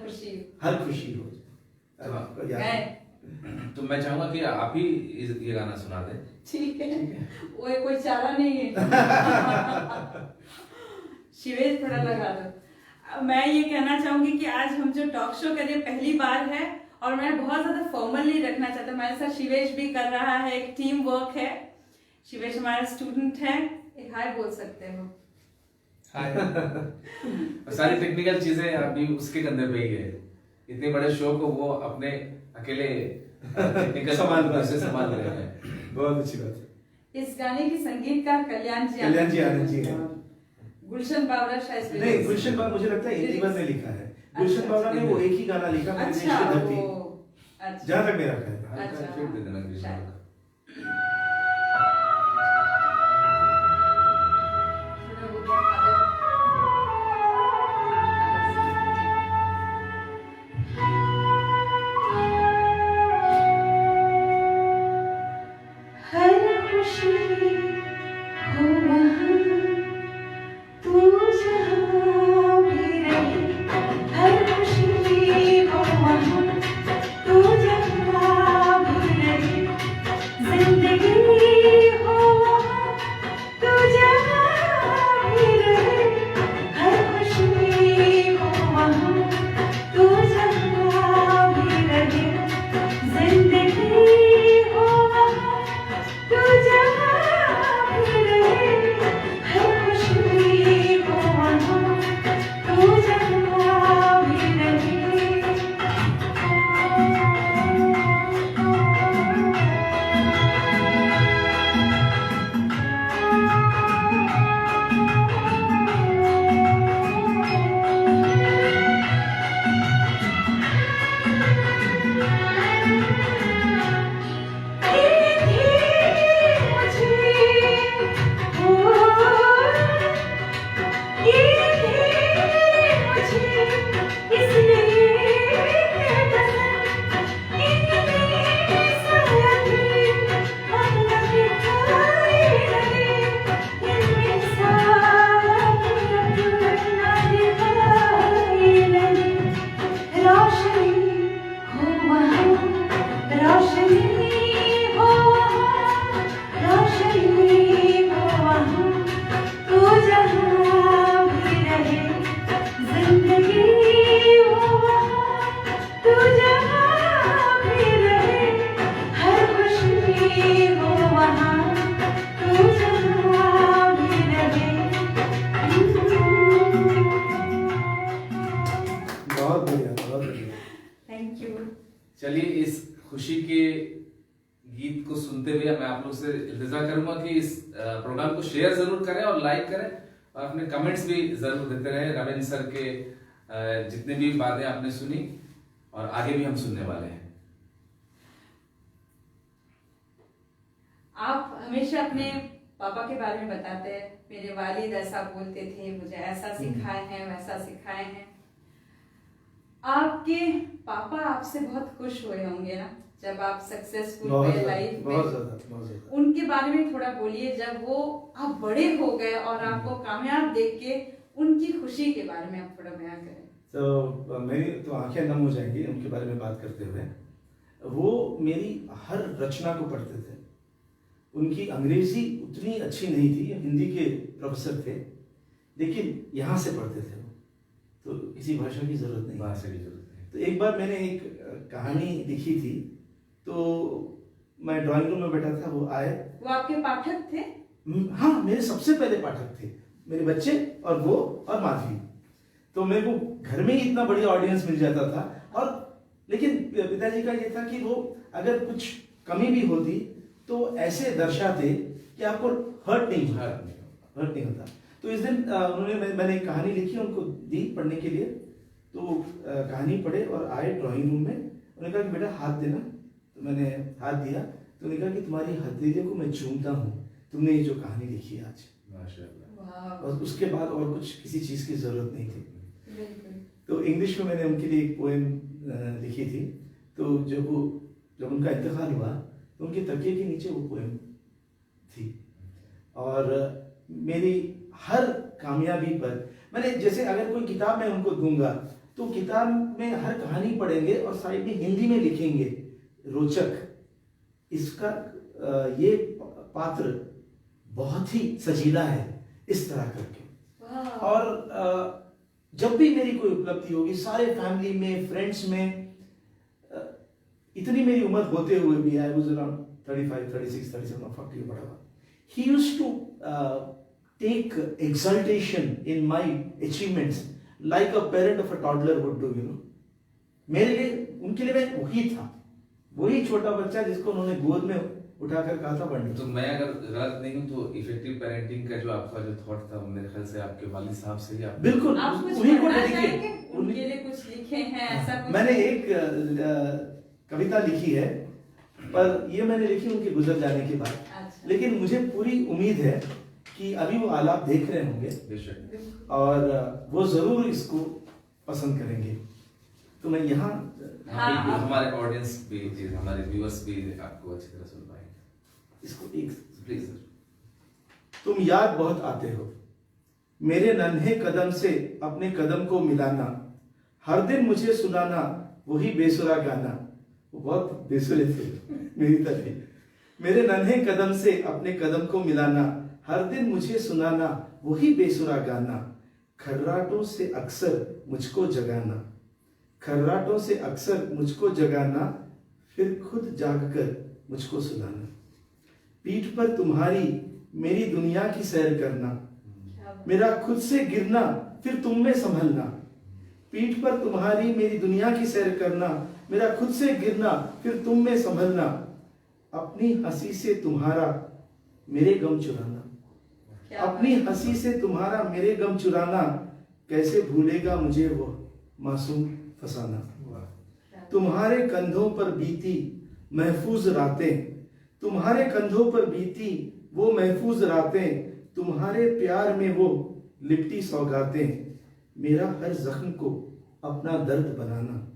खुशी हो गए। तो मैं चाहूंगा कि आप ही ये गाना सुना दें। ठीक है, वो कोई चारा नहीं है। शिवेश थोड़ा लगा दो। मैं ये कहना चाहूंगी कि आज हम जो टॉक शो कर रहे हैं पहली बार है और मैं बहुत ज्यादा फॉर्मली रखना चाहता हूँ। हमारे साथ शिवेश भी कर रहा है, एक टीम वर्क है। शिवेश हमारा स्टूडेंट है, एक हाय बोल सकते हो। हाय। सारी टेक्निकल चीजें अभी उसके कंधे पे ही है। इतने बड़े शो को वो अपने अकेले टेक्निकल संभाल रहे हैं। बहुत अच्छी बात है। इस गाने की संगीतकार कल्याण जी आनंद जी हैं। गुलशन बावरा शायद नहीं, गुलशन बावरा मुझे लगता है इंदिवर ने लिखा है। गुलशन बावरा ने वो एक ही गाना लिखा, मेरे देश की धरती, जहाँ तक मेरा ख्याल है। अच्छा, फिर दे देना गुलशन शायद। बावरा। प्रोग्राम को शेयर जरूर करें और लाइक करें और अपने कमेंट्स भी जरूर देते रहे। रविंद्र सर के जितने भी बातें आपने सुनी और आगे भी हम सुनने वाले हैं। आप हमेशा अपने पापा के बारे में बताते हैं, मेरे वालिद ऐसा बोलते थे, मुझे ऐसा सिखाए हैं, वैसा सिखाए हैं। आपके पापा आपसे बहुत खुश हुए होंगे ना जब आप सक्सेसफुल हुए लाइफ में? बहुत ज्यादा। उनके बारे में थोड़ा बोलिए, जब वो आप बड़े हो गए और आपको कामयाब देख के उनकी खुशी के बारे में आप थोड़ा बयान करें। तो मेरी तो आंखें नम हो जाएंगी उनके बारे में बात करते हुए। वो मेरी हर रचना को पढ़ते थे। उनकी अंग्रेजी उतनी अच्छी नहीं थी, हिंदी के प्रोफेसर थे, लेकिन यहाँ से पढ़ते थे वो, तो किसी भाषा की जरूरत नहीं। भाषा की जरूरत नहीं। तो एक बार मैंने एक कहानी लिखी थी, तो मैं ड्राइंग रूम में बैठा था, वो आए। वो आपके पाठक थे? हाँ, मेरे सबसे पहले पाठक थे, मेरे बच्चे और वो और माधवी। तो मेरे को घर में ही इतना बढ़िया ऑडियंस मिल जाता था। और लेकिन पिताजी का ये था कि वो अगर कुछ कमी भी होती तो ऐसे दर्शाते कि आपको हर्ट नहीं होता। तो इस दिन मैंने एक कहानी लिखी, उनको दी पढ़ने के लिए। तो कहानी पढ़े और आए ड्राइंग रूम में। उन्होंने कहा कि बेटा हाथ देना। तो मैंने हाथ दिया। तो उन्होंने कहा कि तुम्हारी हथेलियों को मैं चूमता हूँ, तुमने ये जो कहानी लिखी है आज। माशाअल्लाह। और उसके बाद और कुछ किसी चीज़ की जरूरत नहीं थी। बिल्कुल। तो इंग्लिश में मैंने उनके लिए एक पोएम लिखी थी। तो जब उनका इंतकाल हुआ तो उनके तकिए के नीचे वो पोएम थी। और मेरी हर कामयाबी पर मैंने, जैसे अगर कोई किताब मैं उनको दूंगा तो किताब में हर कहानी पढ़ेंगे और साइड में हिंदी में लिखेंगे रोचक, इसका ये पात्र बहुत ही सजीला है, इस तरह करके। और जब भी मेरी कोई उपलब्धि होगी, सारे फैमिली में, फ्रेंड्स में, इतनी मेरी उम्र होते हुए भी, I was around 35, 36, 37 or 40 whatever, he used to take exultation in my achievements like a parent of a toddler would do, you know. मेरे लिए, उनके लिए मैं वही था, वही छोटा बच्चा जिसको उन्होंने गोद में उठाकर कहा था पढ़ने। तो मैं अगर गलत नहीं हूँ तो इफेक्टिव पेरेंटिंग का जो आपका जो थॉट था, मेरे ख्याल से आपके वालिद साहब से ही आप बिल्कुल आप कुछ उन्हीं को पढ़ना डेडिकेट, चाहेंगे? उनके लिए कुछ लिखे हैं ऐसा कुछ? मैंने एक कविता लिखी है, पर ये मैंने लिखी उनके गुजर जाने के बाद। अच्छा। लेकिन मुझे पूरी उम्मीद है कि अभी वो आलाप देख रहे होंगे बेशक। और वो जरूर इसको पसंद करेंगे। तो मैं यहाँ हाँ, हमारे ऑडियंस भी, हमारे व्यूअर्स भी आपको अच्छी तरह सुन पाएंगे। इसको एक प्लीज सर। तुम याद बहुत आते हो, मेरे नन्हे कदम से अपने कदम को मिलाना, हर दिन मुझे सुनाना वही बेसुरा गाना। वो बहुत बेसुरे थे मेरी तरह। मेरे नन्हे कदम से अपने कदम को मिलाना, हर दिन मुझे सुनाना वही बेसुरा गाना, खर्राटों से अक्सर मुझको जगाना, खर्राटों से अक्सर मुझको जगाना, फिर खुद जागकर मुझको सुलाना, पीठ पर तुम्हारी मेरी दुनिया की सैर करना, मेरा खुद से गिरना फिर तुम में संभलना, पीठ पर तुम्हारी मेरी दुनिया की सैर करना, मेरा खुद से गिरना फिर तुम में संभलना, अपनी हंसी से तुम्हारा मेरे गम चुराना, अपनी हंसी से तुम्हारा मेरे गम चुराना, कैसे भूलेगा मुझे वो मासूम फसाना, तुम्हारे कंधों पर बीती महफूज रातें, तुम्हारे कंधों पर बीती वो महफूज रातें, तुम्हारे प्यार में वो लिपटी सौगातें, मेरा हर जख्म को अपना दर्द बनाना,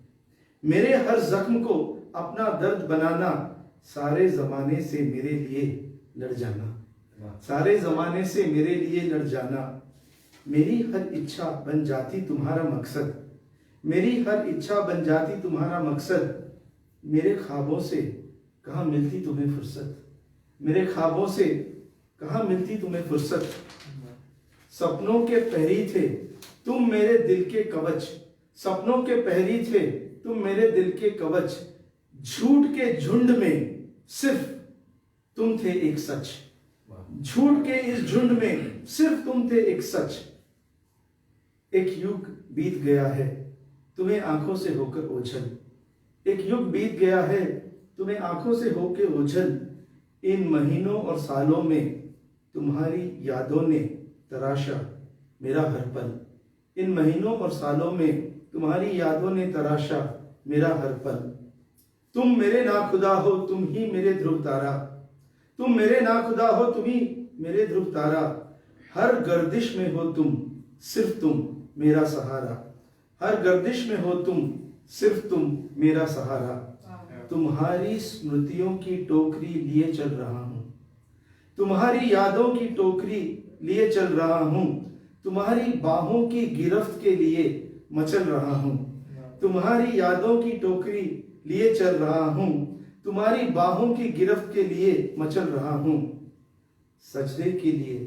मेरे हर जख्म को अपना दर्द बनाना, सारे जमाने से मेरे लिए लड़ जाना, सारे जमाने से मेरे लिए लड़ जाना, मेरी हर इच्छा बन जाती तुम्हारा मकसद, मेरी हर इच्छा बन जाती तुम्हारा मकसद, मेरे ख्वाबों से कहाँ मिलती तुम्हें फुर्सत, मेरे ख्वाबों से कहाँ मिलती तुम्हें फुर्सत, सपनों के पहरी थे तुम मेरे दिल के कवच, सपनों के पहरी थे तुम मेरे दिल के कवच, झूठ के झुंड में सिर्फ तुम थे एक सच, झूठ के इस झुंड में सिर्फ तुम थे एक सच, एक युग बीत गया है तुम्हें आंखों से होकर ओझल, एक युग बीत गया है तुम्हें आंखों से होकर ओझल, इन महीनों और सालों में तुम्हारी यादों ने तराशा मेरा हर पल। इन महीनों और सालों में तुम्हारी यादों ने तराशा मेरा हर पल। तुम मेरे नाखुदा हो, तुम ही मेरे ध्रुव तारा। तुम मेरे नाखुदा हो, तुम ही मेरे ध्रुव तारा। हर गर्दिश में हो तुम, सिर्फ तुम मेरा सहारा। हर गर्दिश में हो तुम, सिर्फ तुम मेरा सहारा। तुम्हारी स्मृतियों की टोकरी लिए चल रहा हूँ, तुम्हारी यादों की टोकरी लिए चल रहा हूँ। तुम्हारी बाहों की गिरफ्त के लिए मचल रहा हूँ। तुम्हारी यादों की टोकरी लिए चल रहा हूँ। तुम्हारी बाहों की गिरफ्त के लिए मचल रहा हूँ। सजदे के लिए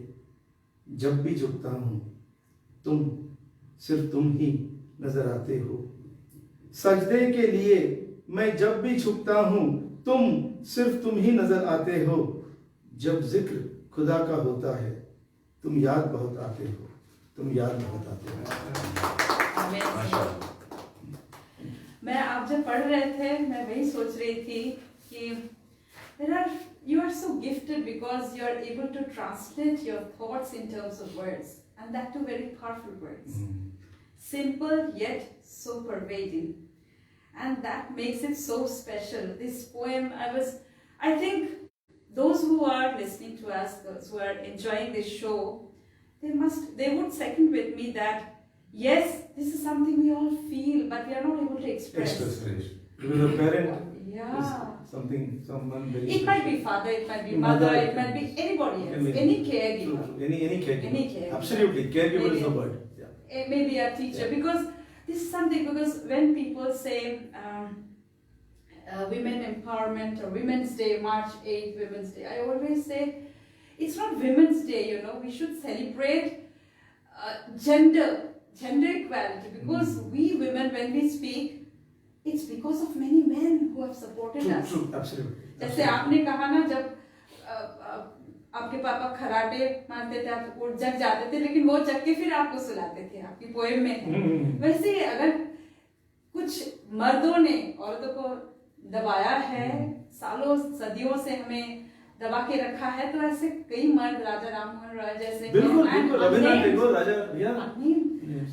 जब भी झुकता हूँ, तुम, सिर्फ तुम ही नजर आते हो। सजदे के लिए मैं जब भी झुकता हूँ, तुम, सिर्फ तुम ही नजर आते हो। जब जिक्र खुदा का होता है, तुम याद बहुत आते हो, तुम याद बहुत आते हो। Amazing. मैं आप जब पढ़ रहे थे मैं वही सोच रही थी कि you are so gifted because you are able to translate your thoughts in terms of words, and that too very powerful words. Simple yet so pervading, and that makes it so special. This poem, I think those who are listening to us, those who are enjoying this show, they would second with me that yes, this is something we all feel, but we are not able to express. Because a parent Yeah. is someone very It might be father, it might be mother, it might be anybody else, any caregiver. Any caregiver. Any caregiver. Absolutely, caregiver is the Maybe. word. Yeah. Maybe a teacher, Yeah. because this is something, because when people say women empowerment or Women's Day, March 8th, Women's Day, I always say it's not Women's Day, we should celebrate gender equality, because we women, when we speak, it's because of many men who have supported us. True, absolutely. जैसे आपने कहा ना, जब आपके पापा खराटे मारते थे, आप उठ जग जाते थे, लेकिन वो जग के फिर आपको सुलाते थे, आपकी पोएम में है। वैसे अगर कुछ मर्दों ने औरतों को दबाया है, सालों सदियों से हमें दबा के रखा है, तो ऐसे कई मर्द, राजा राममोहन रॉय जैसे, बिल्कुल रविन्द्रनाथ टैगोर, राजा,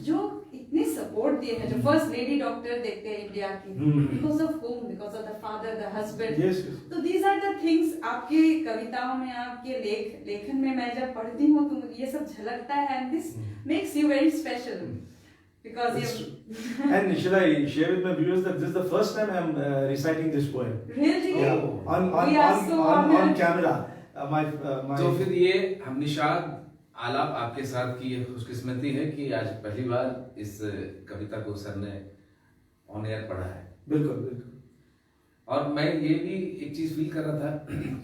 जो इतने सपोर्ट दिए हैं, जो फर्स्ट लेडी डॉक्टर देखते हैं इंडिया की, because of home, because of the father, the husband. तो दीज आर द थिंग्स आपकी कविताओं में, आपके लेखन में मैं जब पढ़ती हूँ तो ये सब झलकता है, and this makes you very special because you And should I share with my viewers that this is the first time I'm reciting this poem? Really? Yeah, We are so on honored. camera. My तो फिर ये हम निशाद आलाप आपके साथ की खुशकिस्मती है कि आज पहली बार इस कविता को सर ने ऑन एयर पढ़ा है। बिल्कुल। और मैं ये भी एक चीज फील कर रहा था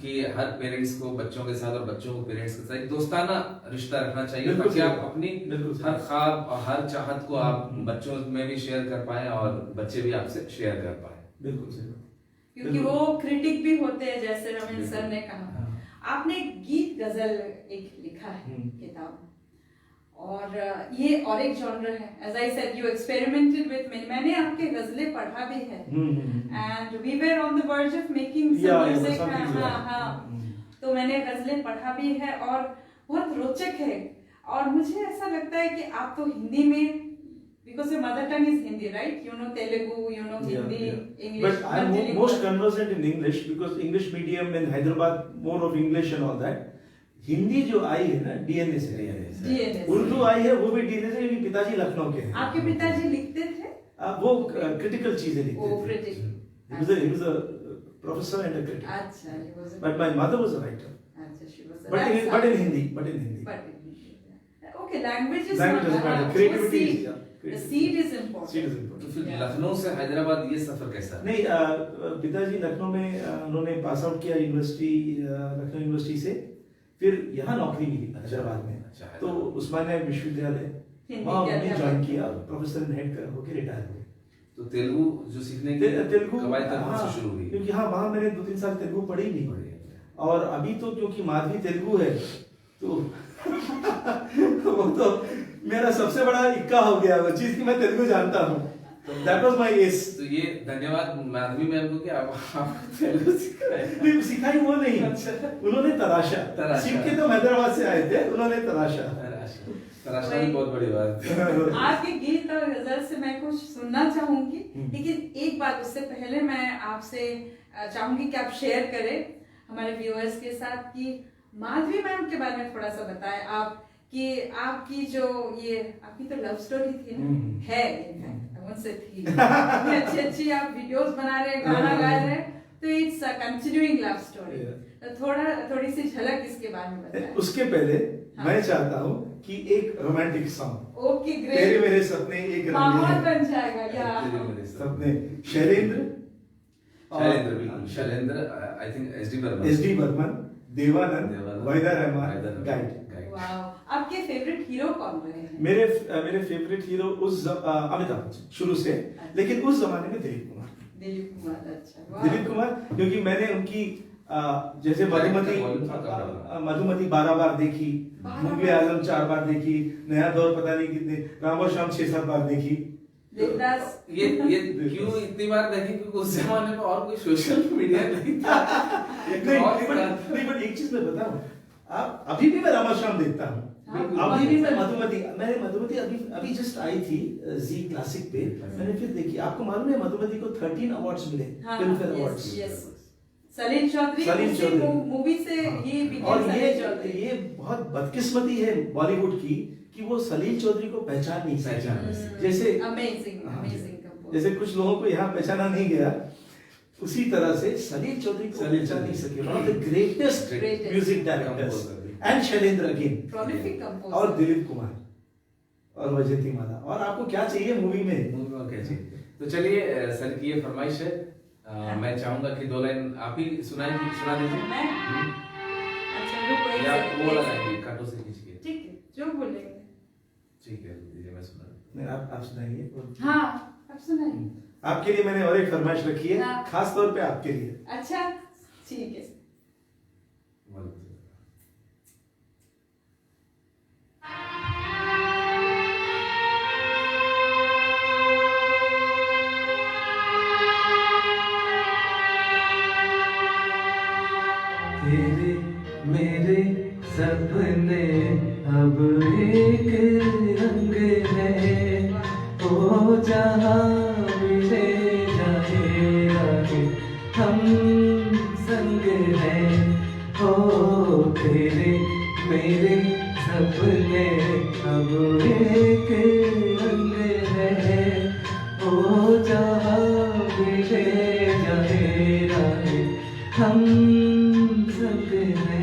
कि हर पेरेंट्स को बच्चों के साथ और बच्चों को पेरेंट्स के साथ एक दोस्ताना रिश्ता रखना चाहिए, ताकि आप अपनी हर ख्वाब और हर चाहत को आप बच्चों में भी शेयर कर पाए और बच्चे भी आपसे शेयर कर पाए। बिल्कुल सही। क्योंकि वो क्रिटिक भी होते हैं, जैसे रविंद्र सर ने कहा। आपने गीत गजल एक लिखा है किताब, और ये और एक जॉनर है। As I said, you experimented with many. मैंने आपके गजलें पढ़ा भी है, and we were on the verge of making some music. तो मैंने गजलें पढ़ा भी है और बहुत रोचक है। और मुझे ऐसा लगता है कि आप तो हिंदी में, because your mother tongue is Hindi, right? You know Telugu, you know Hindi, English. But I'm most conversant in English because English medium in Hyderabad, more of English and all that. Hindi जो आई है ना, DNA से। उर्दू आई है, वो भी DNA से। मेरे पिताजी लखनऊ के हैं। आपके पिताजी लिखते थे? वो क्रिटिकल चीजें लिखते थे। Critical. He was a professor and a critic. अच्छा, he was a. But my mother was a writer. अच्छा, she was a. But in Hindi. But in Hindi. Okay, language is doesn't matter. Creativity is, yeah. The seed is important. Seed is important. तो फिर लखनऊ से हैदराबाद ये सफर कैसा? नहीं, पिताजी लखनऊ में उन्होंने पास आउट किया यूनिवर्सिटी, लखनऊ यूनिवर्सिटी से। फिर यहाँ नौकरी मिली हैदराबाद में, तो उस्मानिया विश्वविद्यालय वहाँ हमने ज्वाइन किया, प्रोफेसर इन हेड होकर रिटायर हुए। तो तेलुगु जो सीखने की कवायद कहाँ से शुरू हुई? क्योंकि हाँ, वहाँ मैंने 2-3 साल तेलुगु पढ़ी भी, और अभी तो क्योंकि माधवी तेलुगु है, तो वो तो मेरा सबसे बड़ा इक्का हो गया वो चीज कि मैं तेलुगु जानता हूँ। That was my ace. तो ये धन्यवाद माधवी मैम को कि आप तेलुगु सिखाए। नहीं, सिखाई वो नहीं, उन्होंने तराशा। तराशा। सीख के तो हैदराबाद से आए थे, उन्होंने तराशा। तराशा भी बहुत बड़ी बात है। आपके गीत और गजल से मैं कुछ सुनना चाहूंगी, लेकिन एक बात उससे पहले मैं आपसे चाहूंगी कि आप शेयर करें हमारे व्यूअर्स के साथ कि माधवी मैम के बारे में थोड़ा सा बताएं आप, कि आपकी जो ये आपकी तो लव स्टोरी थी ना, है उनसे थी, अच्छी अच्छी आप वीडियोस बना रहे हैं, गाना गा रहे हैं, तो it's a continuing love story. तो थोड़ी सी झलक इसके बारे में बताएं। उसके पहले हाँ। मैं चाहता हूँ कि एक रोमांटिक सॉन्ग, ओके तेरे ग्रेट, मेरे सपने एक माहौल रंगे बन जाएगा या सपने, शैलेंद्र, शैलेंद्र बिल्कुल, Shailendra I think SD Burman, Dev Anand, Waheeda Rehman, Guide. Wow, आपके फेवरेट हीरो कौन रहे हैं? मेरे फेवरेट हीरो अमिताभ बच्चन शुरू से, लेकिन उस जमाने में दिलीप कुमार। दिलीप कुमार, अच्छा वाह। दिलीप कुमार, क्योंकि मैंने उनकी जैसे मधुमती 12 बार देखी, मुगले आजम 4 बार देखी, नया दौर पता नहीं कितने, राम और शाम 6-7 बार देखी। देवदास ये क्यों इतनी बार देखी? क्योंकि उस जमाने में और कोई सोशल मीडिया नहीं था। नहीं, बट एक चीज मैं बताऊं, आप अभी भी मैं राम और शाम देखता हूँ। अभी भी मैं मधुमती अभी जस्ट आई थी जी क्लासिक पे, मैंने फिर देखी। आपको मालूम है मधुमती को 13 अवार्ड्स मिले, फिल्म फेयर अवार्ड्स। सलील चौधरी मूवी से ये भी, और ये बहुत बदकिस्मती है बॉलीवुड की कि वो सलील चौधरी को पहचान नहीं सके। जैसे अमेजिंग जैसे कुछ लोगों को यहाँ पहचाना नहीं गया, उसी तरह से सलील चौधरी को पहचान नहीं सके। One of the greatest music directors, and Shailendra again, prolific composer, और दिलीप कुमार और वैजयंती माला। और आपको क्या चाहिए मूवी में? क्या चाहिए? तो चलिए, सर की ये फरमाइश है, मैं चाहूंगा कि 2 लाइन आप ही सुना दीजिए। मैं अच्छा रुको, या वो लगाएंगे कांटों से खींच के। ठीक है, जो बोलेंगे। ठीक है, दीजिए, मैं सुना। नहीं, आप सुनाइए। हाँ, आप सुनाइए। आपके लिए मैंने और एक फरमाइश रखी है, हाँ। खास तौर पे आपके लिए। अच्छा, ठीक है। तेरे मेरे सपने अब एक रंग है, ओ जहाँ मिले जाए आगे हम संग हैं। ओ तेरे मेरे सपने अब एक रंग है, ओ जहाँ मिले जाए आगे हम संग हैं।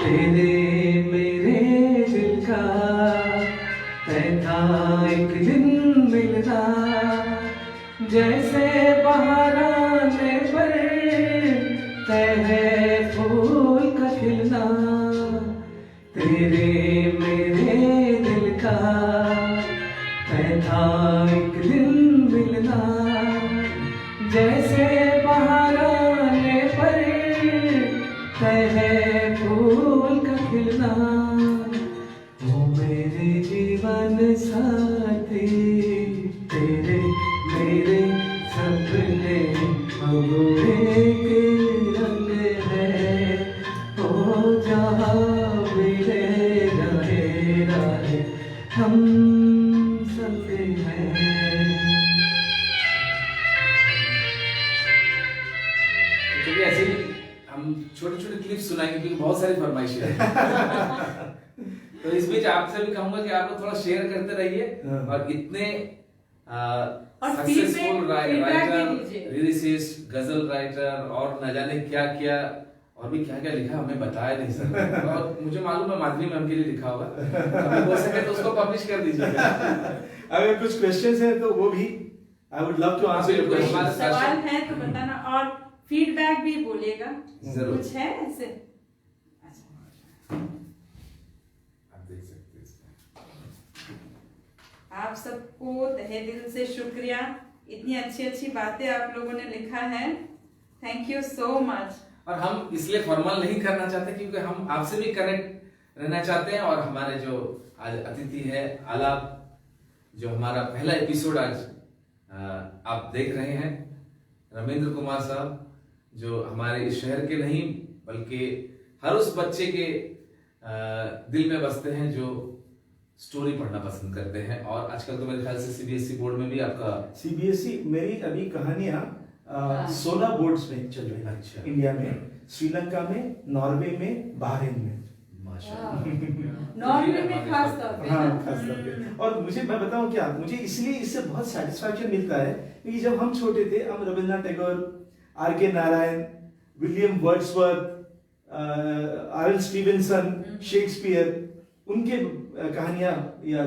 तेरे मेरे दिल का तय था एक दिन मिलना, जैसे बाहर आने पर तय है फूल का खिलना। तेरे मेरे दिल का तय था एक दिन मिलना, जैसे बाहर आने पर तय है फूल का खिलना। ओ मेरे जीवन साथी, तेरे मेरे सपने अब एक रंग है, ओ जहाँ मिले जाए राहे हम संग हैं। चलिए, ऐसे ही हम छोटे क्लिप सुनाएंगे क्योंकि बहुत सारी फरमाइशें हैं। तो इस बीच आपसे भी कहूंगा कि आप लोग थोड़ा शेयर करते रहिए, और इतने सक्सेसफुल राइटर, लिरिसिस्ट, गजल राइटर और न जाने क्या क्या और भी क्या क्या लिखा हमें बताया नहीं सर। और मुझे मालूम है माधवी मैम के लिए लिखा होगा, अगर हो सके तो उसको पब्लिश कर दीजिएगा। अगर कुछ क्वेश्चंस हैं तो वो भी I would love to answer your बिल्कुल, क्वेश्चंस। सवाल है तो बताना, और फीडबैक भी बोलिएगा। जरूर। कुछ है ऐसे? आप देख सकते हैं इसमें। आप सबको तहे दिल से शुक्रिया इतनी अच्छी अच्छी बातें आप लोगों ने लिखा है। Thank you so much. और हम इसलिए फॉर्मल नहीं करना चाहते क्योंकि हम आपसे भी कनेक्ट रहना चाहते हैं। और हमारे जो आज अतिथि है आलाप, जो हमारा पहला एपिसोड आज आप देख रहे हैं, रविंद्र कुमार साहब, जो हमारे इस शहर के नहीं बल्कि हर उस बच्चे के दिल में बसते हैं जो स्टोरी पढ़ना पसंद करते हैं। और आजकल तो मेरे ख्याल से सीबीएसई बोर्ड में भी आपका सीबीएसई मेरी अभी कहानियां 16 बोर्ड्स में चल रही है। अच्छा। इंडिया में, श्रीलंका में, नॉर्वे में, बहरीन में। माशाल्लाह। नॉर्वे में खास तौर पे। हाँ, खास तौर पे। और मुझे, मैं बताऊं क्या, मुझे इसलिए इससे बहुत सेटिस्फैक्शन मिलता है क्योंकि जब हम छोटे थे, हम Rabindranath Tagore, R K. Narayan, William Wordsworth, R L. Stevenson, Shakespeare, उनके कहानियां या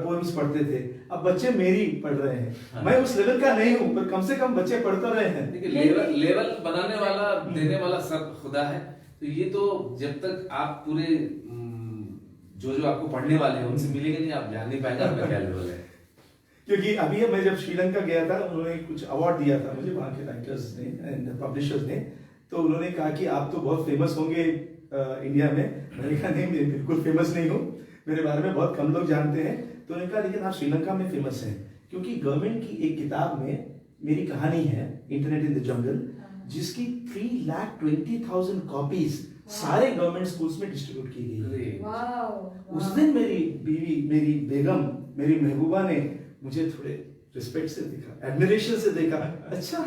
पोएम्स पढ़ते थे। अब बच्चे मेरी पढ़ रहे हैं। हाँ। मैं उस लेवल का नहीं हूं, पर कम से कम बच्चे पढ़ तो रहे हैं। देखिए, लेवल बनाने वाला, देने वाला सब खुदा है। तो ये तो जब तक आप पूरे जो आपको पढ़ने वाले हैं उनसे मिलेंगे नहीं, आप जान नहीं पाएंगे आपका क्या लेवल है। क्योंकि अभी मैं जब श्रीलंका गया था, उन्होंने कुछ अवार्ड दिया था मुझे, वहाँ के राइटर्स ने एंड पब्लिशर्स ने। तो उन्होंने कहा कि आप तो बहुत फेमस होंगे इंडिया में। मैंने कहा नहीं, मैं बिल्कुल फेमस नहीं हूँ, मेरे बारे में बहुत कम लोग जानते हैं। तो उन्होंने कहा लेकिन आप श्रीलंका में फेमस हैं, क्योंकि गवर्नमेंट की एक किताब में मेरी कहानी है, इंटरनेट इन द जंगल, जिसकी 3,20,000 कॉपीज सारे गवर्नमेंट स्कूल्स में डिस्ट्रीब्यूट की गई है। वाओ। उस दिन मेरी बीवी, मेरी बेगम, मेरी महबूबा ने मुझे थोड़े रिस्पेक्ट से देखा, एडमिरेशन से देखा। अच्छा,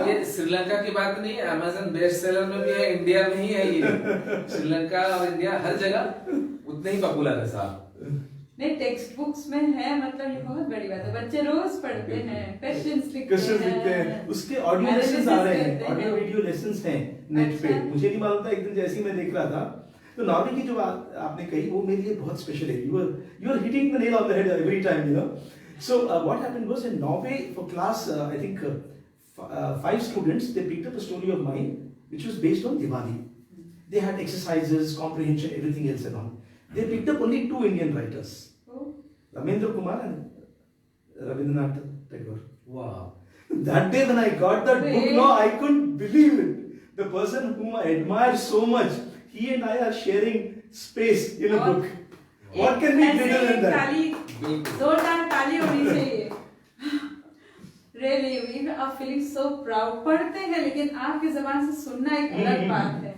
ये श्रीलंका की बात नहीं है, अमेज़न बेस्ट सेलर में भी है, इंडिया में ही है ये। श्रीलंका और इंडिया हर जगह उतने ही पॉपुलर है साहब। नहीं, टेक्स्ट बुक्स में है, मतलब ये बहुत बड़ी बात है। बच्चे रोज पढ़ते हैं, क्वेश्चंस क्वेश्चंस लिखते हैं, उसके ऑडियो लेसन्स आ रहे हैं, ऑडियो वीडियो लेसन्स हैं नेट पे। मुझे नहीं मालूम था, एक दिन जैसे ही मैं देख रहा था। तो नॉर्वे की जो बात आपने कही वो मेरे लिए बहुत स्पेशल है। You are hitting the nail on the head every time, you know. So what happened was in Norway for class I think 5 students, they picked up a story of mine which was based on Diwali. They had exercises, comprehension, everything else and all. They picked up only 2 Indian writers, Ramendra Kumar and Rabindranath Tagore. वाह। That day when I got that book, no, I couldn't believe it. The person whom I admire so much, he and I are sharing space in a book. What can be greater than that? जोरदार ताली होनी चाहिए। Really, we are feeling so proud. पढ़ते हैं, लेकिन आपकी ज़बान से सुनना एक अलग बात है।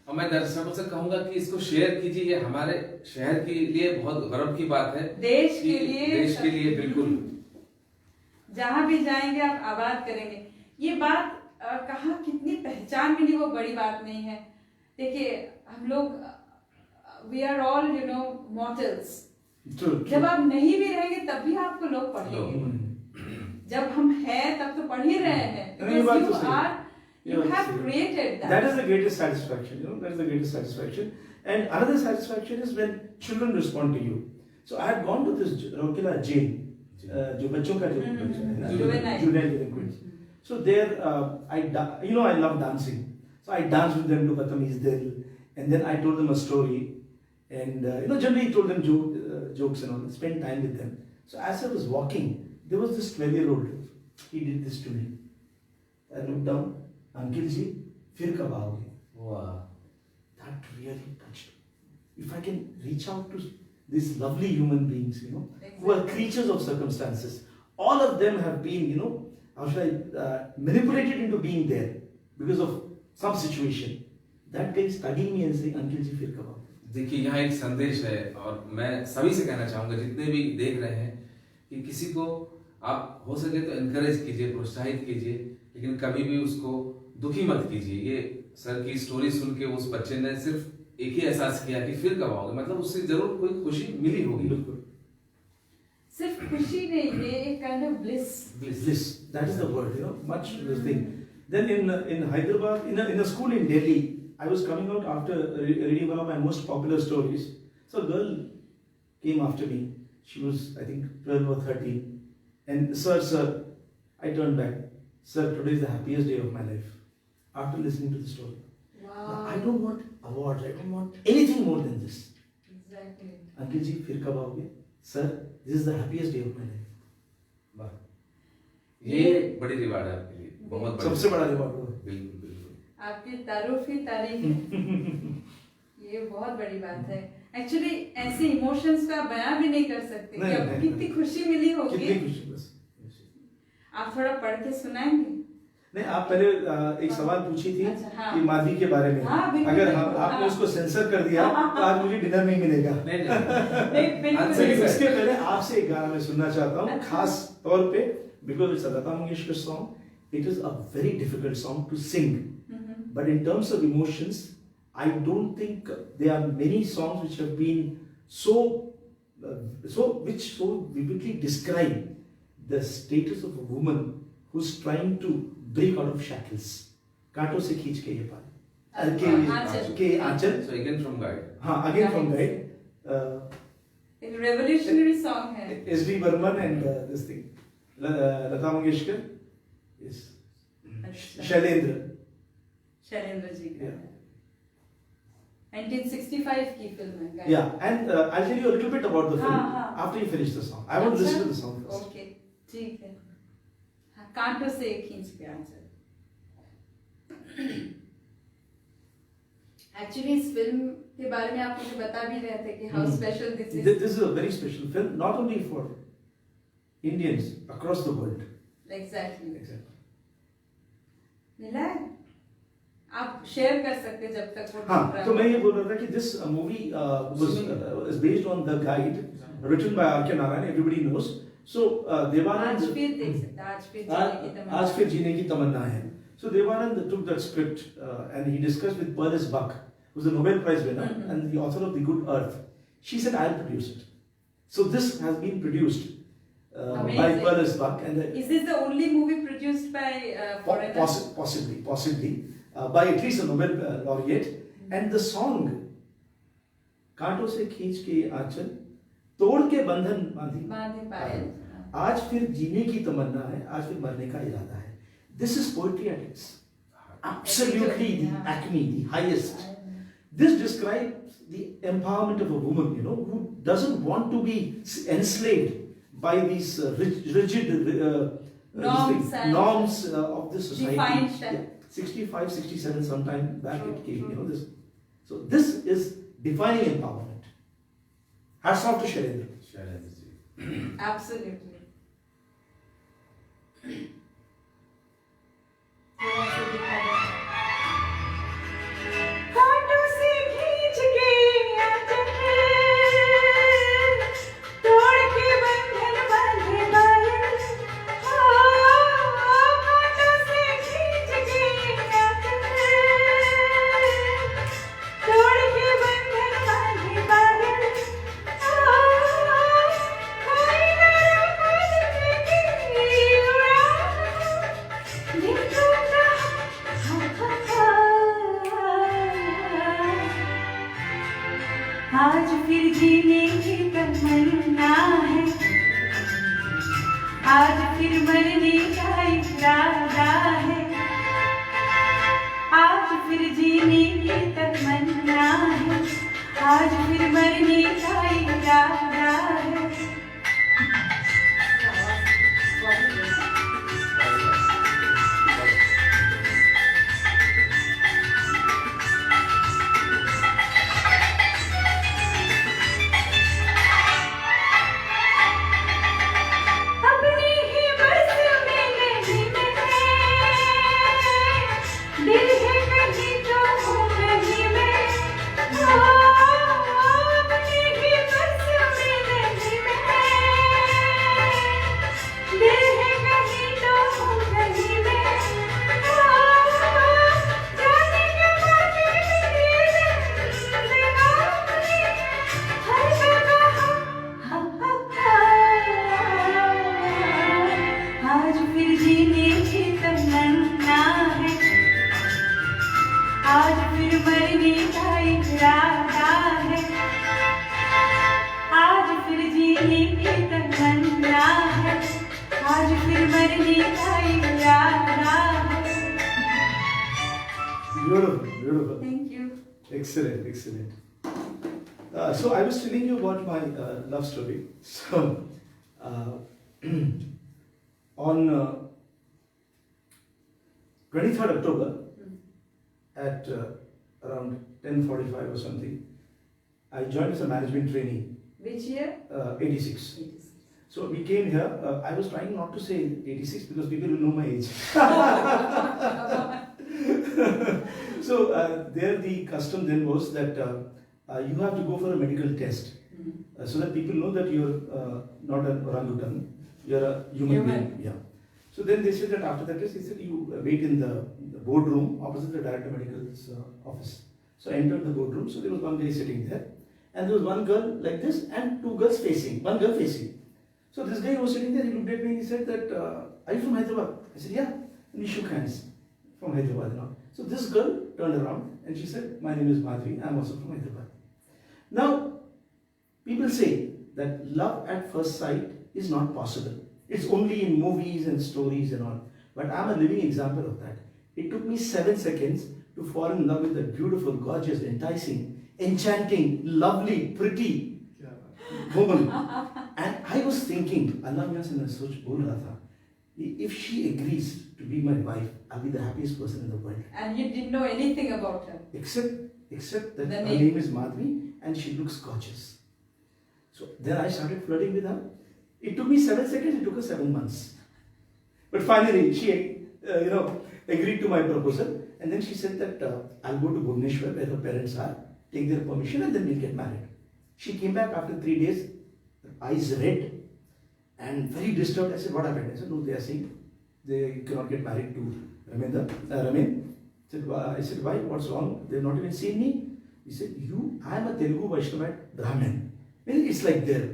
और मैं दर्शकों से कहूंगा कि इसको शेयर कीजिए, ये हमारे शहर के लिए बहुत गर्व की बात है, देश के लिए, देश के लिए बिल्कुल। जहाँ भी जाएंगे आप आबाद करेंगे। ये बात कहाँ कितनी पहचान मिली वो बड़ी बात नहीं है। देखिए, हम लोग we are all you know mortals. जब आप नहीं भी रहेंगे तब भी आपको लोग पढ़ेंगे। जब हम हैं तब तो पढ़ ही रहे हैं। You have created that. That is the greatest satisfaction, you know. That is the greatest satisfaction. And another satisfaction is when children respond to you. So I had gone to this Rourkela jail, जो बच्चों का जो juvenile delinquents. So there, I love dancing. So I danced with them to Batamiz Dil, and then I told them a story, and generally told them jokes and all. Spend time with them. So as I was walking, there was this 12-year-old. He did this to me. I looked down. Uncle ji, फिर कब आओगे? वाह। That really touched me. If I can reach out to these lovely human beings, you know, who are creatures of circumstances, all of them have been, you know, how should I, manipulated into being there because of some situation. That takes tugging me and saying, Uncle ji, फिर कब आओगे? देखिए, यहाँ एक संदेश है और मैं सभी से कहना चाहूंगा, जितने भी देख रहे हैं, कि किसी को आप हो सके तो इनकरेज कीजिए, प्रोत्साहित कीजिए, लेकिन कभी भी उसको दुखी मत कीजिए। ये सर की स्टोरी सुन के उस बच्चे ने सिर्फ एक ही एहसास किया कि फिर कब आओगे, मतलब उससे जरूर कोई खुशी मिली होगी। सिर्फ खुशी नहीं, ये एक kind of bliss, that is the word, you know, much this thing. Then in Hyderabad, in a school in Delhi, I was coming out after reading one of my most popular stories. So a girl came after me. She was, I think, 12 or 13. And sir, I turned back. Sir, today is the happiest day of my life. After listening to the story. Wow. Now, I don't want awards. I don't want anything more than this. Exactly. Uncle ji, फिर कब आओगे? Sir, this is the happiest day of my life. वाह। ये बड़ी reward है आपके लिए, बहुत बड़ी। सबसे बड़ा रिवॉर्ड वो है। बिल्कुल बिल्कुल। आपकी तारुफ ही तारीफ है। ये बहुत बड़ी बात है। एक्चुअली ऐसे इमोशंस का बयां भी नहीं कर सकते कि नहीं, आपको नहीं, कितनी नहीं। खुशी मिली होगी। कितनी खुशी बस। आप थोड़ा पढ़ के सुनाएंगे? नहीं, आप पहले एक सवाल पूछी थी अच्छा, हाँ। कि माधवी के बारे में। हाँ, बिल्कुल, अगर बिल्कुल, आपने हाँ। उसको सेंसर कर दिया तो आज मुझे डिनर नहीं मिलेगा। नहीं नहीं नहीं, बिल्कुल, आंसर लेकिन ही इसके पहले आपसे एक गाना मैं सुनना चाहता हूँ, अच्छा। खास तौर पे because it's a Lata Mangeshkar song. It is a very difficult song to sing, but in terms of emotions I don't think there are many songs which have been so vividly describe the status of a woman who's trying to break out of shackles. कांटों से खींच के ये पार के आंचल। So again from guide. हाँ, again from guide. एक revolutionary song है। S.D. Burman and this thing, Lata Mangeshkar, yes, अच्छा। शैलेंद्र। शैलेंद्र जी का Yeah. 1965 की फिल्म है। Yeah, and I'll tell you a little bit about the film हाँ, हाँ। after you finish the song. I want to listen to the song first. Okay, ठीक है। हाँ, कांटों से खींच के आंचल। एक्चुअली इस फिल्म के बारे में आप मुझे बता भी रहे थे कि how special this is. This is a very special film, not only for Indians across the world. Exactly. Exactly. मिला है? आप शेयर कर सकते हैं जब तक वो हाँ, ढूंढ रहा तो मैं है। ये बोल रहा था कि this movie is based on the guide written by R.K. Narayan. Everybody knows. So Devanand. आज फिर देख सकते हैं, आज फिर जीने की तमन्ना। आज फिर जीने की तमन्ना है. So Devanand took that script and he discussed with Perlis Buck, who's the Nobel Prize winner and the author of The Good Earth. She said, "I'll produce it." So this has been produced by Amazing. Perlis Buck, and Is this the only movie produced by foreigners? possibly by at least a Nobel laureate. And the song, कांटों से खींच के आंचल, तोड़ के बंधन बांधे पायल। आज फिर जीने की तमन्ना है, आज फिर मरने का इरादा है. This is poetry at its absolutely the acme, the highest. This describes the empowerment of a woman, you know, who doesn't want to be enslaved by these rigid norms of the society. Defined shape. 65, 67 sometime back it came, you know this. So this is defining empowerment. Hats off to Shailendra. Shailendra ji. Absolutely. थोड़ा सा दिखा दो। कांटों से खींच के आंचल, तोड़ के बंधन बांधे पायल। कांटों से खींच के आंचल, तोड़ के बंधन बांधे पायल। कोई ना की उड़ान, दिल टूटा। आज फिर जीने की तमन्ना है, आज फिर मरने का इरादा है। आज फिर जीने की तमन्ना है, आज फिर मरने का इरादा है। अपनी ही बस में नहीं मैं, दिल है कहीं तो हूँ कहीं मैं। अपनी ही बस में नहीं मैं, दिल है कहीं तो हूँ कहीं मैं। जाने के बाकी मेरे जिंदगानी हर जगह आज फिर जीने की तमन्ना है, आज फिर मरने का इरादा है। आज फिर जीने की तमन्ना है, आज फिर मरने का इरादा है। Beautiful, beautiful. Thank you. Excellent, excellent. So I was telling you about my love story. So on 23rd October at around 10:45 or something, I joined as a management trainee, Which year? 86. So we came here. I was trying not to say 86 because people will know my age. So there the custom then was that you have to go for a medical test so that people know that you're not an orangutan, you're a human being. Yeah. So then they said that after the test, they said you wait in the boardroom opposite the director medical's office. So I entered the boardroom. So there was one guy sitting there, and there was one girl like this and two girls facing, one girl facing. So this guy was sitting there, he looked at me and he said that, are you from Hyderabad? I said, yeah. And we shook hands from Hyderabad and all. So this girl turned around and she said, my name is Madhvi, I'm also from Hyderabad. Now, people say that love at first sight is not possible. It's only in movies and stories and all. But I'm a living example of that. It took me 7 seconds to fall in love with a beautiful, gorgeous, enticing, enchanting, lovely, pretty woman. And I was thinking, Allah Miyan se main soch bol raha tha, if she agrees to be my wife, I'll be the happiest person in the world. And you didn't know anything about her. Except that The her name. name is Madhvi and she looks gorgeous. So then I started flirting with her. It took me 7 seconds, it took her 7 months. But finally, she agreed to my proposal. And then she said that I'll go to Bhubaneswar where her parents are, take their permission and then we'll get married. She came back after 3 days, her eyes red and very disturbed. I said, what happened? I said, no, they are saying they cannot get married to Ramin. I said, why? What's wrong? They've not even seen me. He said, I am a Telugu Vaishnavite Brahmin. It's like there,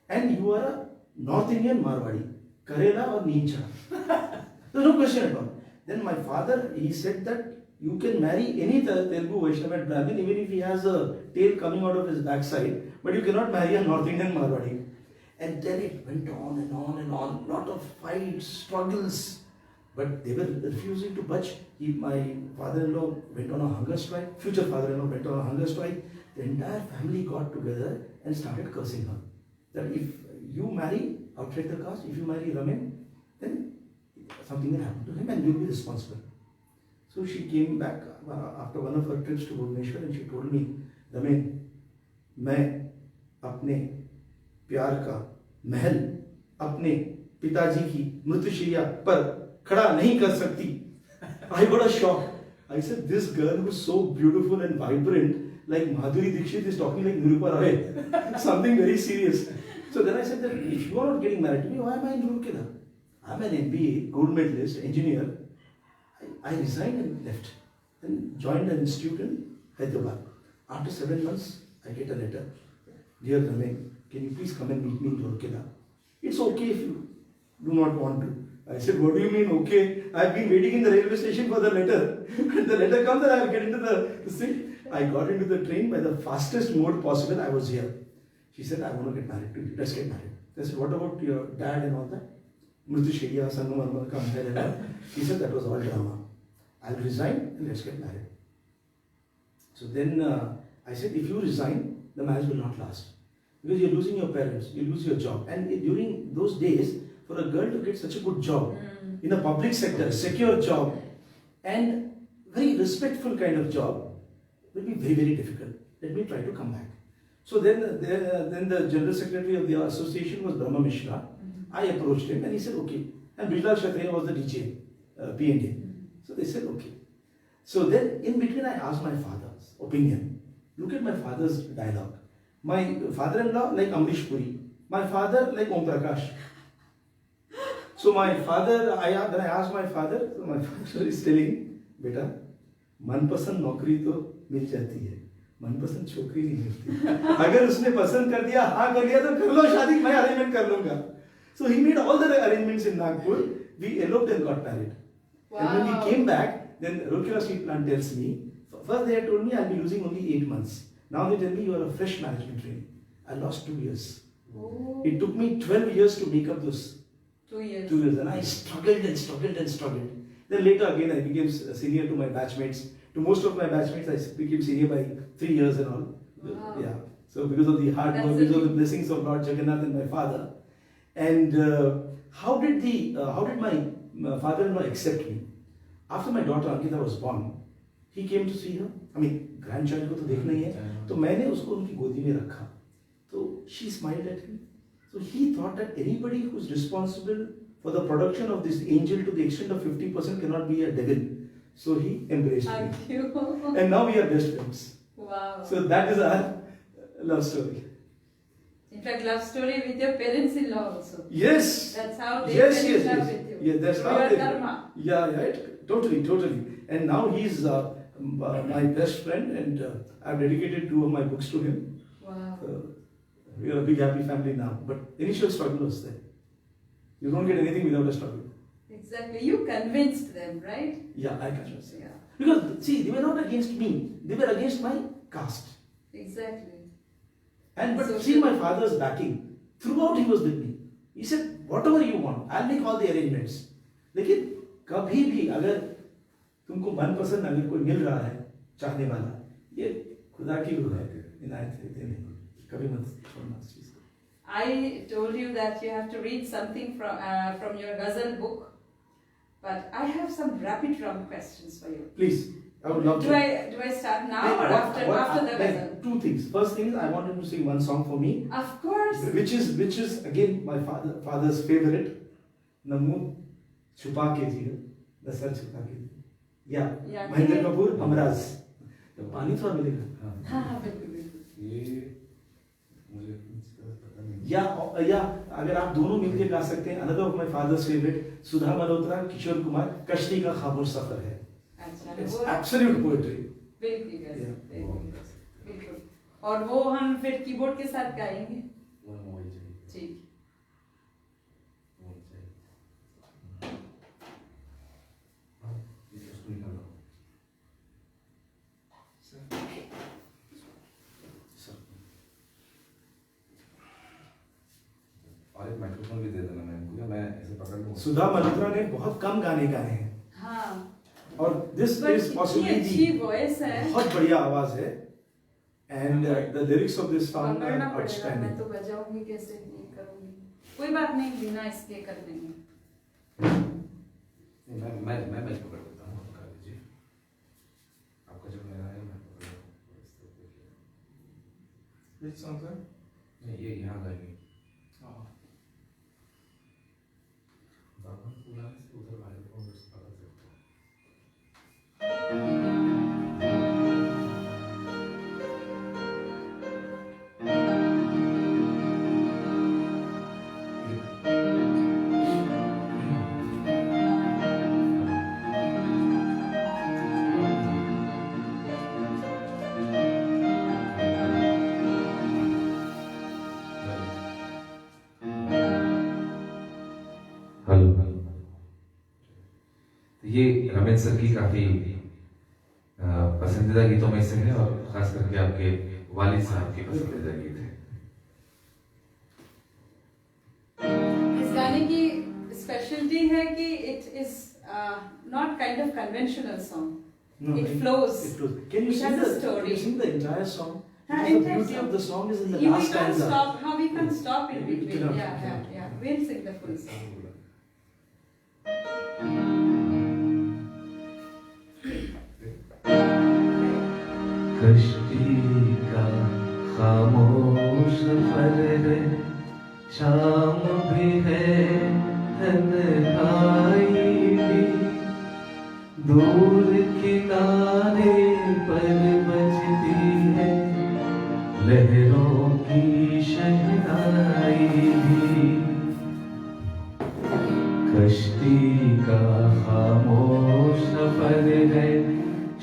And you are a North Indian Marwadi, Karela or Nincha. There's no question at all. Then my father, he said that you can marry any Telugu Vaishnavite Brahmin even if he has a tail coming out of his backside, but you cannot marry a North Indian Marwadi. And then it went on and on and on, lot of fights, struggles, but they were refusing to budge. My father-in-law went on a hunger strike, future father-in-law went on a hunger strike. The entire family got together and started cursing her. That if you marry outside the caste, if you marry Ramin, then something will happen to him and you will be responsible. So she came back after one of her trips to Bhubaneswar and she told me, Ramin, मैं अपने प्यार का महल अपने पिताजी की मृत्युशैया पर खड़ा नहीं कर सकती. I got a shock. I said, this girl who's so beautiful and vibrant, like Madhuri Dixit is talking like Nirupa Roy. Something very serious. So then I said that if you are not getting married to me, why am I in Roorkela? I'm an MBA, gold medalist, engineer. I resigned and left and joined an institute in Hyderabad. After 7 months, I get a letter. Dear Ramin, can you please come and meet me in Roorkela? It's okay if you do not want to. I said, what do you mean okay? I've been waiting in the railway station for the letter. When the letter comes, then I'll get into the thing. I got into the train by the fastest mode possible. I was here. She said, I want to get married to you. Let's get married. I said, what about your dad and all that? Mrityushaiya, Sangamarma, come here and all. He said, that was all drama. I'll resign and let's get married. So then I said, if you resign, the marriage will not last. Because you're losing your parents, you lose your job. And during those days, for a girl to get such a good job in the public sector, secure job, and very respectful kind of job, will be very, very difficult. Let me try to come back. So then the general secretary of the association was Brahma Mishra. I approached him and he said, okay. And Bijlal Kshatriya was the DJ, P&A. So they said, okay. So then in between I asked my father's opinion. Look at my father's dialogue. My father-in-law like Amrish Puri. My father like Om Prakash. So my father, when I asked my father, so my father is telling, beta, मनपसंद नौकरी तो मिल जाती है, मनपसंद छोकरी नहीं मिलती. अगर उसने पसंद कर दिया, हाँ कर दिया तो कर लो शादी, मैं अरेंजमेंट कर लूँगा. So he made all the arrangements in Nagpur. We eloped and got married. Wow. And when we came back, then Rourkela Steel Plant tells me, first they had told me I'll be losing only 8 months. Now they tell me you are a fresh management trainee. I lost 2 years. Oh. It took me 12 years to make up those 2 years. 2 years. And I struggled and struggled and struggled. Then later again I became senior to my batchmates. To most of my batchmates I became senior by 3 years and all. Wow. Yeah. So because of the hard work, because of the blessings of Lord Jagannath and my father. And how did my father-in-law accept me? after my daughter Ankita was born, he came to see her. I mean, grandchild को तो देखना ही है. तो मैंने उसको उनकी गोदी में रखा. तो she smiled at me. So he thought that anybody who's responsible for the production of this angel to the extent of 50% cannot be a devil. So he embraced me. Thank you. And now we are best friends. Wow. So that is our love story. In fact, love story with your parents-in-law also. Yes. That's how they Yes, fell yes, in love yes. with you. Yeah, that's Through how your they. karma. Yeah, right. Totally, totally. And now he's my best friend, and I've dedicated 2 of my books to him. Wow. We are a big happy family now. But initial struggle was there. You don't get anything without a struggle. Exactly. You convinced them, right? Yeah, I can say. Yeah. Because see, they were not against me; they were against my caste. Exactly. And but So- see my father's backing. Throughout he was with me. He said, whatever you want, I'll make all the arrangements. लेकिन कभी भी अगर तुमको मनपसंद अगर कोई मिल रहा है चाहने वाला, ये खुदा की वो है इनायत है देने कभी मत छोड़ना इस चीज को. I told you that you have to read something from your ghazal book, but I have some rapid round questions for you. Please, I would love to. Do I start now or after the ghazal? 2 things. First thing is I want him to sing one song for me, Of course. which is again my father's favorite. नमो छुपा के जियो, दसर छुपा के जियो. Yeah. Yeah, Mahendra okay. Kapoor Humraaz. पानी थोड़ा मिलेगा. हाँ हाँ बिल्कुल बिल्कुल. ये मुझे पता नहीं. या अगर आप दोनों मिलकर गा सकते हैं. Another of my father's favorite, सुधा मल्होत्रा, किशोर कुमार, कश्ती का खामोश सफर है. अच्छा It's वो absolute poetry. बिल्कुल Yeah. बिल्कुल. और वो हम फिर कीबोर्ड के साथ गाएंगे. वही चाहिए. ठीक. वही चाहिए. ये उसको निकालो. सर. और एक माइक्रोफोन भी दे देना मैं ऐसे पकड़ लूँगा. सुधा मल्होत्रा ने बहुत कम गाने गाए हैं. हाँ. और दिस But इज पॉसिबली अच्छी वॉइस है. बहुत बढ़िया आवाज है. And the lyrics of this song पकड़ना आर पड़ेगा. मैं आउटस्टैंडिंग. तो बजाऊंगी कैसे नहीं करूंगी. कोई बात नहीं बिना इसके कर लेंगे. मैं पकड़ लेता हूँ. आप कर लीजिए. आपका जब मेरा है मैं पकड़ लूँगा. Which song sir? नहीं ये यहाँ गाएंगे. बाबा बुलाने से उधर माइक्रोफोन से पकड़ सकते हो. ये रमेश सर की काफी पसंदीदा गीतों में से है और खास करके आपके वालिद साहब की पसंदीदा गीत है. इस गाने की स्पेशलिटी है कि it is not kind of conventional song. It flows. Can you It sing has a the story. Can you sing the entire song? हाँ, Because the entire beauty song. of the song is in the We last can't stanza. stop. How we can't stop in We between. cannot. Yeah. We'll sing the full song. कश्ती का खामोश सफर है, शाम भी है तन्हाई भी, दूर किनारे पर बजती है लहरों की शहनाई भी. कश्ती का खामोश सफर है,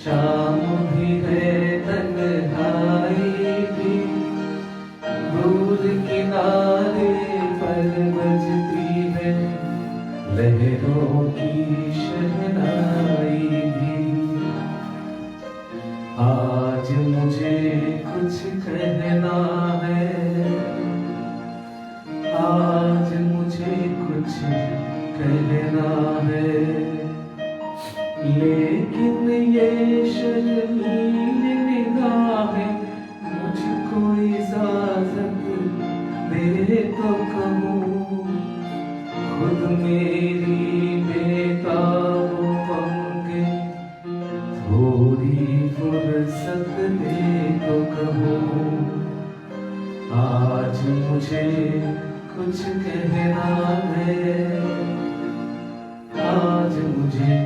शाम भी है तन्हाई भी, दूर किनारे पर बजती है लहरों की शहनाई भी. आज मुझे कुछ कहना है, आज मुझे कुछ कहना है, लेकिन ये शर्मीली निगाहें मुझको इजाजत दे तो कहूँ, खुद मेरी बेताब अंग मुझे कुछ कहना है, आज मुझे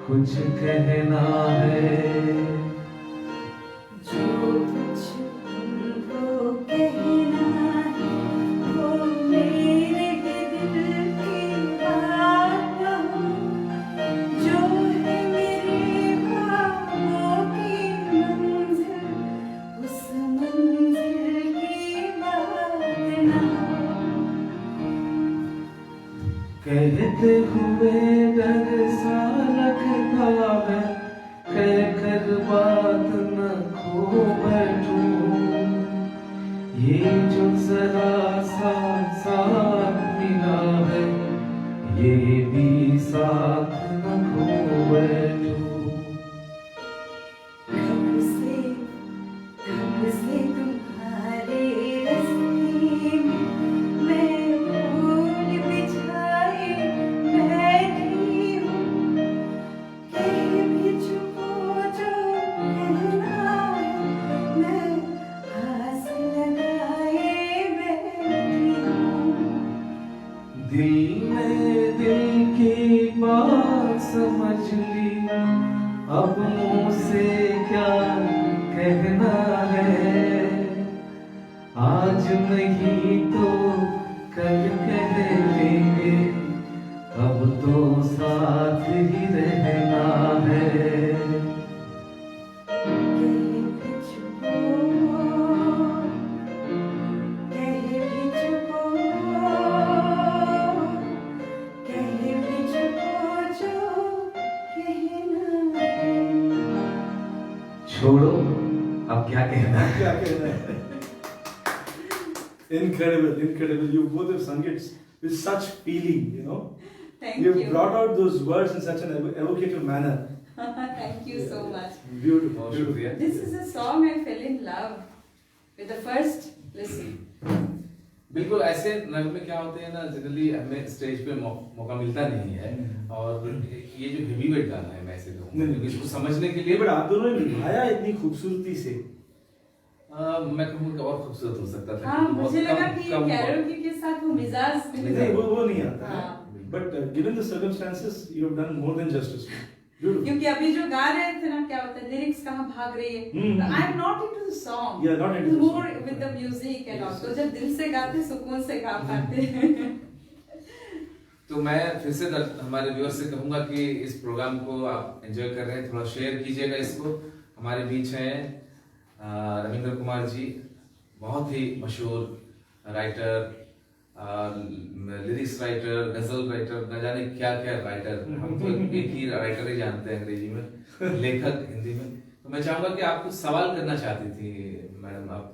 कुछ कहना है। जो कुछ तुमको कहना है वो मेरे दिल की बात हो, जो है मेरे ख्वाबों की मंजिल, उस मंजिल की बात ना हो। कहते हुए डर सा लगता है, कहकर बात न खो बैठूं, ये जो जरा सा साथ मिला है, ये भी साथ न खो बैठूं। कब से तुम्हारे रास्ते में मैं फूल बिछाए बैठी हूँ, कह भी चुको जो कहना है, मैं आस लगाए बैठी हूँ। दिल ने दिल की बात समझ ली, अब मुंह से क्या कहना है, आज नहीं तो कल कह लेंगे, अब तो साथ ही रहना है। छोड़ो, अब क्या कहना है। क्या कहना है? Incredible, incredible. You both have sung it with such feeling, you know. Thank You've you. brought out those words in such an evocative manner. Thank you so much. Beautiful, बहुत beautiful. शुक्रिया। This is a song I fell in love with the first listen. बिल्कुल ऐसे नगमे क्या होते हैं ना, generally हमें स्टेज पे मौका मिलता नहीं है, और ये जो हेवी वेट गाना है मैं ऐसे कहूँगा, क्योंकि इसको समझने के लिए ये बट आप दोनों ने निभाया इतनी खूबसूरती से। मैं कहूँगा और खूबसूरत हो सकता था। हाँ, क्योंकि बहुत मुझे लगा कि कम कैरोकी के साथ वो मिजाज नहीं, वो नहीं आता है। हाँ। But given the circumstances, you have done more than justice. Beautiful. क्योंकि अभी जो गा रहे थे ना, क्या होता है, लिरिक्स कहाँ भाग रही है। I am not into the song, Yeah, not into the more song. With the music and all. Yes, तो yes. जब दिल से गाते सुकून से गा पाते हैं। तो मैं फिर से हमारे व्यूअर्स से कहूंगा कि इस प्रोग्राम को आप एंजॉय कर रहे हैं, थोड़ा शेयर कीजिएगा इसको। हमारे बीच हैं रविंद्र कुमार जी, बहुत ही मशहूर राइटर, लिरिक्स राइटर, गजल राइटर, न जाने क्या क्या राइटर। हम तो एक ही राइटर ही जानते हैं अंग्रेजी में, लेखक हिंदी में। तो मैं चाहूंगा कि आप कुछ सवाल करना चाहती थी मैडम, आप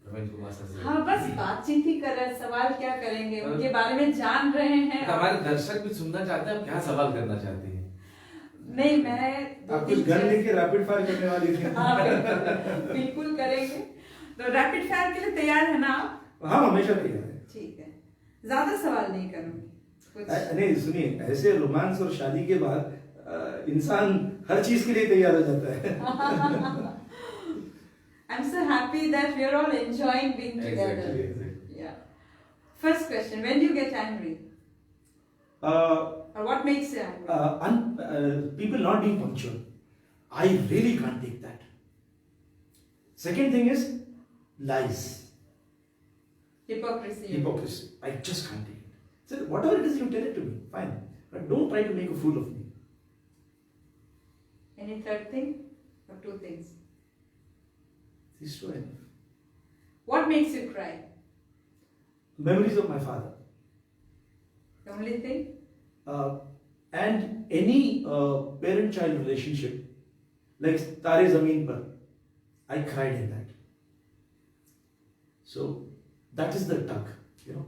रविंद्र कुमार सर से। हाँ, बस बातचीत ही कर रहे हैं, सवाल क्या करेंगे, उनके बारे में जान रहे हैं। तो हमारे दर्शक भी सुनना चाहते हैं, आप क्या सवाल करना चाहती हैं? नहीं, मैं आप कुछ गन लेके रैपिड फायर करने वाली थी। हाँ, बिल्कुल करेंगे। तो रैपिड फायर के लिए तैयार है ना आप? हाँ, हमेशा तैयार है। ठीक है, ज्यादा सवाल नहीं करूंगी। नहीं सुनिए, ऐसे रोमांस और शादी के बाद इंसान हर चीज के लिए तैयार हो जाता है। I'm so happy that we are all enjoying being together. Exactly, exactly. Yeah. First question: when do you get angry, or what makes you angry? People not being punctual, I really can't take that. Second thing is lies, Hypocrisy. hypocrisy. I just can't take it. So whatever it is, you tell it to me, fine, but don't try to make a fool of me. Any third thing, or two things? These two enough. What makes you cry? Memories of my father. The only thing? And any parent-child relationship, like Tare Zameen Par, I cried in that. So that is the tug,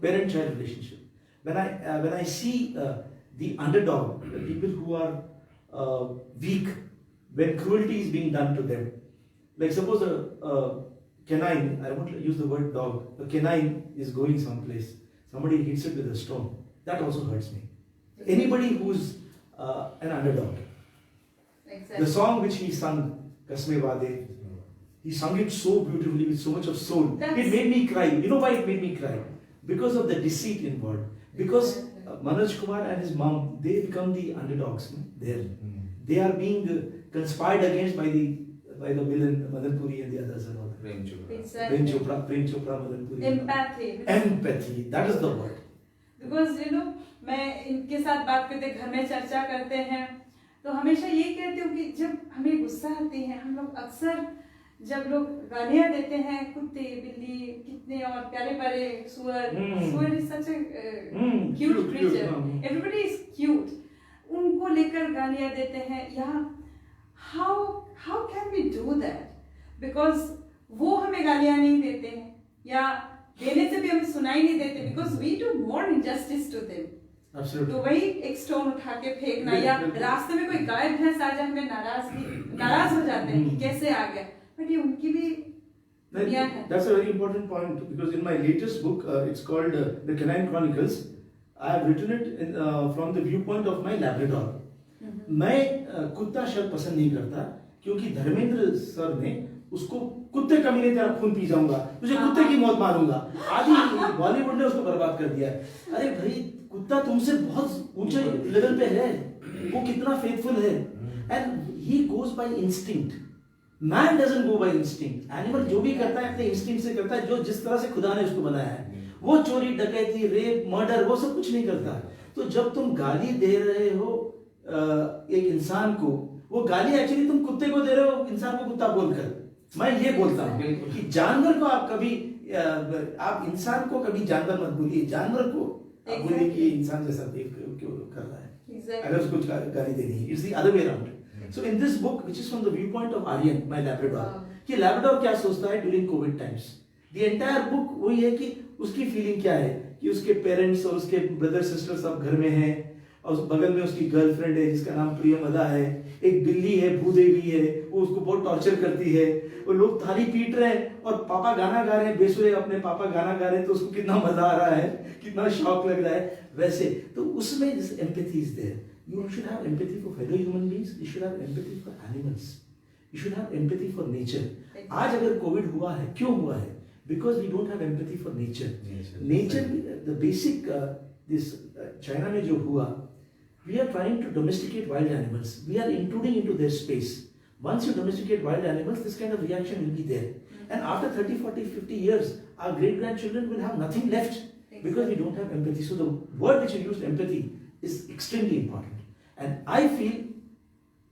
parent-child relationship. When I see the underdog, the people who are weak, when cruelty is being done to them, like suppose a canine, I won't use the word dog, a canine is going someplace, somebody hits it with a stone, that also hurts me. Anybody who's an underdog. Exactly. The song which he sung, Kasme Wade, he sung it so beautifully with so much of soul. That's- It made me cry. You know why it made me cry? because of the deceit involved. Because Manoj Kumar and his mom, they become the underdogs. No? They are being conspired against by the villain Madan Puri and the others and all that. Prem Chopra Exactly. Prem Chopra, Madan Puri. Empathy. Empathy, that is the word. Because मैं इनके साथ बात करते घर में चर्चा करते हैं तो हमेशा यही कहती हूँ कि जब हमें गुस्सा आती है हम लोग अक्सर जब लोग गालियाँ देते हैं कुत्ते बिल्ली कितने और प्यारे प्यारे सुअर is such a cute creature everybody is cute उनको लेकर गालियाँ देते हैं या how can we do that because वो हमें गालियाँ नहीं देते हैं या देने से भी हमें सुनाई नहीं देते because we do more injustice to them Absolutely. तो वही एक स्टोन उठा के फेंकना या रास्ते में कोई गाय भैंस आ जाए हमें नाराज हो जाते हैं कि कैसे आ गया बट ये उनकी भी दुनिया है. That's a very important point because in my latest book, it's called The Canine Chronicles. I have written it from the viewpoint of my Labrador. मैं कुत्ता शब्द पसंद नहीं करता क्योंकि धर्मेंद्र सर ने उसको कुत्ते कमीने तेरा खून पी जाऊंगा तुझे कुत्ते की मौत मारूंगा आदि बॉलीवुड ने उसको बर्बाद कर दिया है. अरे भाई कुत्ता तुमसे बहुत ऊंचे लेवल पे है वो कितना फेथफुल है and he goes by instinct. Man doesn't go by instinct. Animal जो भी करता है अपने इंस्टिंक्ट से करता है जो जिस तरह से खुदा ने उसको बनाया है. वो चोरी डकैती रेप मर्डर वो सब कुछ नहीं करता. तो जब तुम गाली दे रहे हो एक इंसान को वो गाली एक्चुअली तुम कुत्ते को दे रहे हो इंसान को कुत्ता बोलकर. मैं ये बोलता हूँ कि जानवर को आप कभी आप इंसान को कभी जानवर मत बोलिए. जानवर को आप बोलिए कि इंसान जैसा क्यों कर रहा है अगर उसको गाली देनी है. It's the other way around. So in this book, which is from the viewpoint of Aryan, my Labrador, कि Labrador क्या सोचता है during COVID times. The entire book वही है कि उसकी फीलिंग क्या है कि उसके पेरेंट्स और उसके ब्रदर सिस्टर सब घर में हैं और बगल में उसकी गर्लफ्रेंड है जिसका नाम प्रियमदा है. एक बिल्ली है भूदेवी है वो उसको बहुत टॉर्चर करती है. वो लोग थाली पीट रहे हैं और पापा गाना गा रहे हैं बेसुरे अपने पापा गाना गा रहे हैं तो उसको कितना मजा आ रहा है कितना शौक लग रहा है. वैसे तो उसमें this empathy is there. You should have empathy for fellow human beings. You should have empathy for animals. You should have empathy for nature. आज अगर कोविड हुआ है क्यों हुआ है? Because we don't have empathy for nature. Nature, the basic this China में जो हुआ, we are trying to domesticate wild animals. We are intruding into their space. Once you domesticate wild animals, this kind of reaction will be there. And after 30, 40, 50 years, our great grandchildren will have nothing left because we don't have empathy. So the word which you used, empathy, is extremely important. And I feel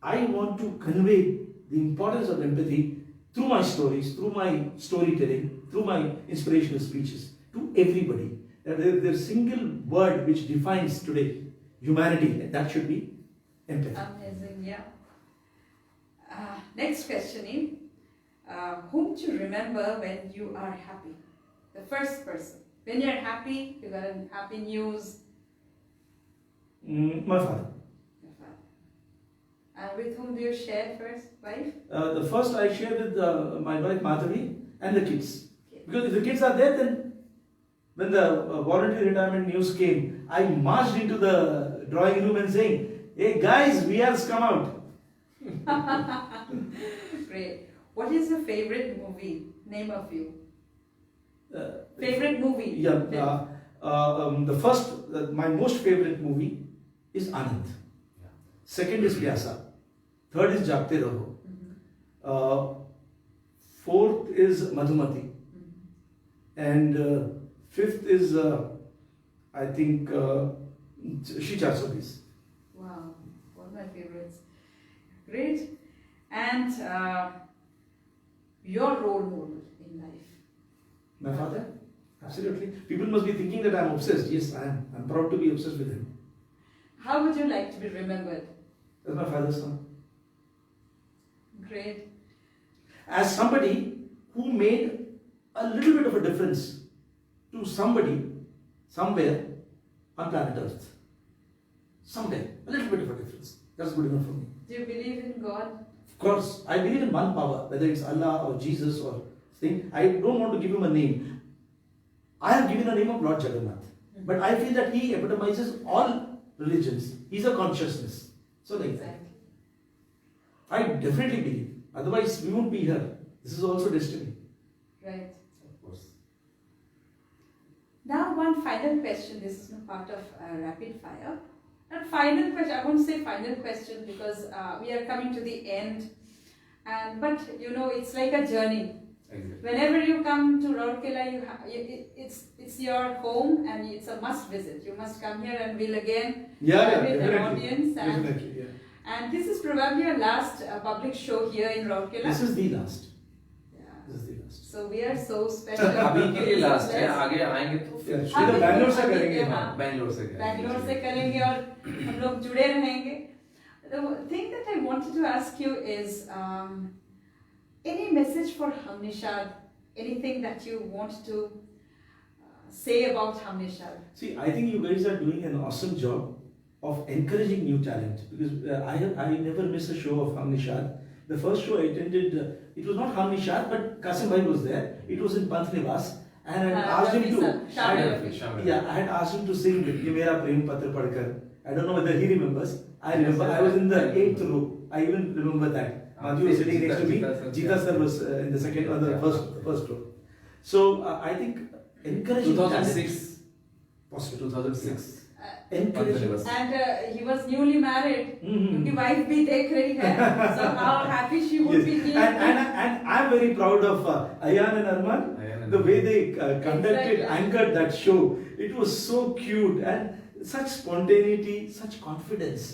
I want to convey the importance of empathy through my stories, through my storytelling, through my inspirational speeches to everybody. That there's a single word which defines today humanity, and that should be empathy. Amazing, yeah. Next question is, whom do you remember when you are happy? The first person. When you're happy, you got a happy news. My father. Your father. And with whom do you share first? Wife? The first I share with my wife Madhavi and the kids. Because if the kids are there, then when the voluntary retirement news came, I marched into the drawing room and saying, "Hey guys, we have come out." Great. What is your favorite movie? Name a few. Favorite movie? Yeah. The first, my most favorite movie is Anand. Second is Pyasa. Third is Jagte Raho. Fourth is Madhumati. And fifth is, I think, Shicha Sobis. Wow, one of my favorites. Great. And your role model in life? My father? Absolutely. People must be thinking that I'm obsessed. Yes, I am. I'm proud to be obsessed with him. How would you like to be remembered? As my father's son. Great. As somebody who made a little bit of a difference to somebody, somewhere on planet Earth. Somewhere. A little bit of a difference. That's good enough for me. Do you believe in God? Of course, I believe in one power, whether it's Allah or Jesus or thing. I don't want to give him a name. I have given a name of Lord Jagannath. But I feel that he epitomizes all religions. He's a consciousness. So like that. Exactly. I definitely believe. Otherwise, we won't be here. This is also destiny. Right. Of course. Now, one final question. This is not part of rapid fire. And final question. I won't say final question because we are coming to the end. But you know, it's like a journey. Exactly. Whenever you come to Rourkela, it's your home and it's a must visit. You must come here and we'll again Yeah, with an definitely. audience. Definitely, yeah. And this is probably your last public show here in Rourkela. This is the last. Yeah. This is the last. So we are so special. अभी के लिए last है, आगे आएंगे तो फिर Yeah, तो बैंगलोर से करेंगे हाँ, हाँ। बैंगलोर से बैंगलोर से करेंगे और हम लोग जुड़े रहेंगे. The thing that I wanted to ask you is any message for Hamnishad? Anything that you want to say about Hamnishad? See, I think you guys are doing an awesome job of encouraging new talent because I never miss a show of Hamnishad. The first show I attended, it was not Hamnishad, but Kasim Bhai was there. It was in Panth Nivas, and I had asked him to. I had asked him to sing "Ye Mera Prem Patra Padhkar." I don't know whether he remembers. I remember. I was in the 8th row. I even remember that. Madhu was sitting next to me. Jita sir was in the second or the first row. So I think encouraging 2006. possible 2006. encouraging. And he was newly married. Mhm. उनकी wife भी देख रही है. So how happy she would Yes. be. And I'm very proud of Ayan and Arman. Ayan and The way they conducted, Exactly. anchored that show. It was so cute and such spontaneity, such confidence.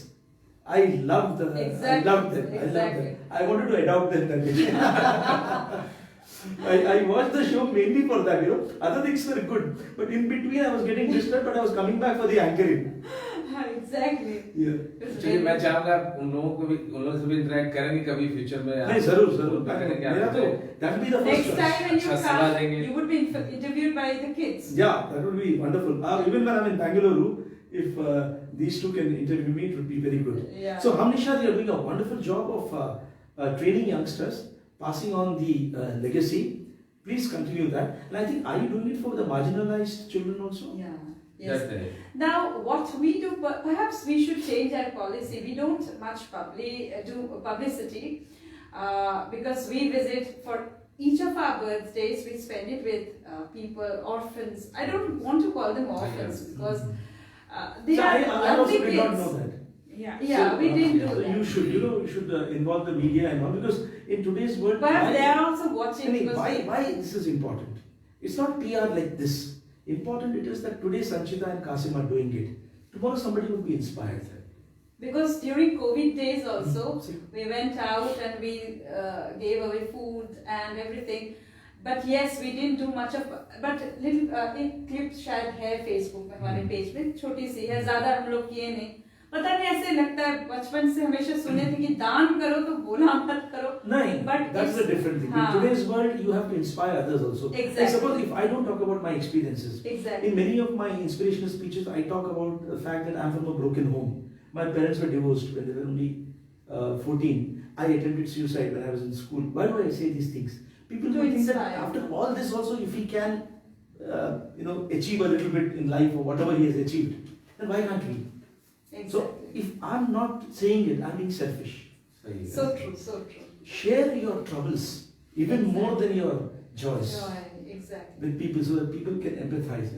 I loved them. Exactly. I loved them. I loved Exactly. them. I wanted to adopt them that day. I watched the show mainly for that, you know. Other things were good, but in between I was getting disturbed, but I was coming back for the anchoring. Exactly. Yeah. चलिए मैं चाहूँगा उन लोगों से भी interact करेंगे कभी future में. नहीं जरूर करेंगे मेरा तो that will be the first Next choice. time when you अच्छा सलाह come, देंगे. you would be interviewed by the kids. Yeah, that would be wonderful. Even when I'm in Bangalore, if these two can interview me, it would be very good. Yeah. So Hamnishad, you're doing a wonderful job of training youngsters, passing on the legacy. Please continue that. And I think, are you doing it for the marginalized children also? Yeah. Yes. Definitely. Now, what we do, perhaps we should change our policy. We don't much do publicity because we visit for each of our birthdays. We spend it with people, orphans. I don't want to call them orphans Yes. because they So are I also lovely did not kids. know that. Yeah, So, we didn't do so that. you should involve the media and all, because in today's world, Perhaps why- they are also watching I mean, because why this is important? It's not PR like this. Important it is that today Sanchita and Kasim are doing it. Tomorrow somebody will be inspired. Because during COVID days also, See? we went out and we gave away food and everything. But yes, we didn't do much of. But little एक clip शायद है Facebook में हमारे page पे, छोटी सी है, ज़्यादा हम लोग किए नहीं. पता नहीं ऐसे लगता है, बचपन से हमेशा सुने थे कि दान करो तो बोला मत करो. No, But that's it's- a different thing. हाँ. In today's world, you have to inspire others also. Exactly. Like suppose if I don't talk about my experiences, Exactly. in many of my inspirational speeches, I talk about the fact that I'm from a broken home. My parents were divorced when they were only 14. I attempted suicide when I was in school. Why do I say these things? People To will think that inspire. after all this also, if he can, achieve a little bit in life or whatever he has achieved, then why can't we? Exactly. So if I'm not saying it, I'm being selfish. सही है. So true, so true. Share your troubles even more than your joys Joy, exactly. with people, so that people can empathize,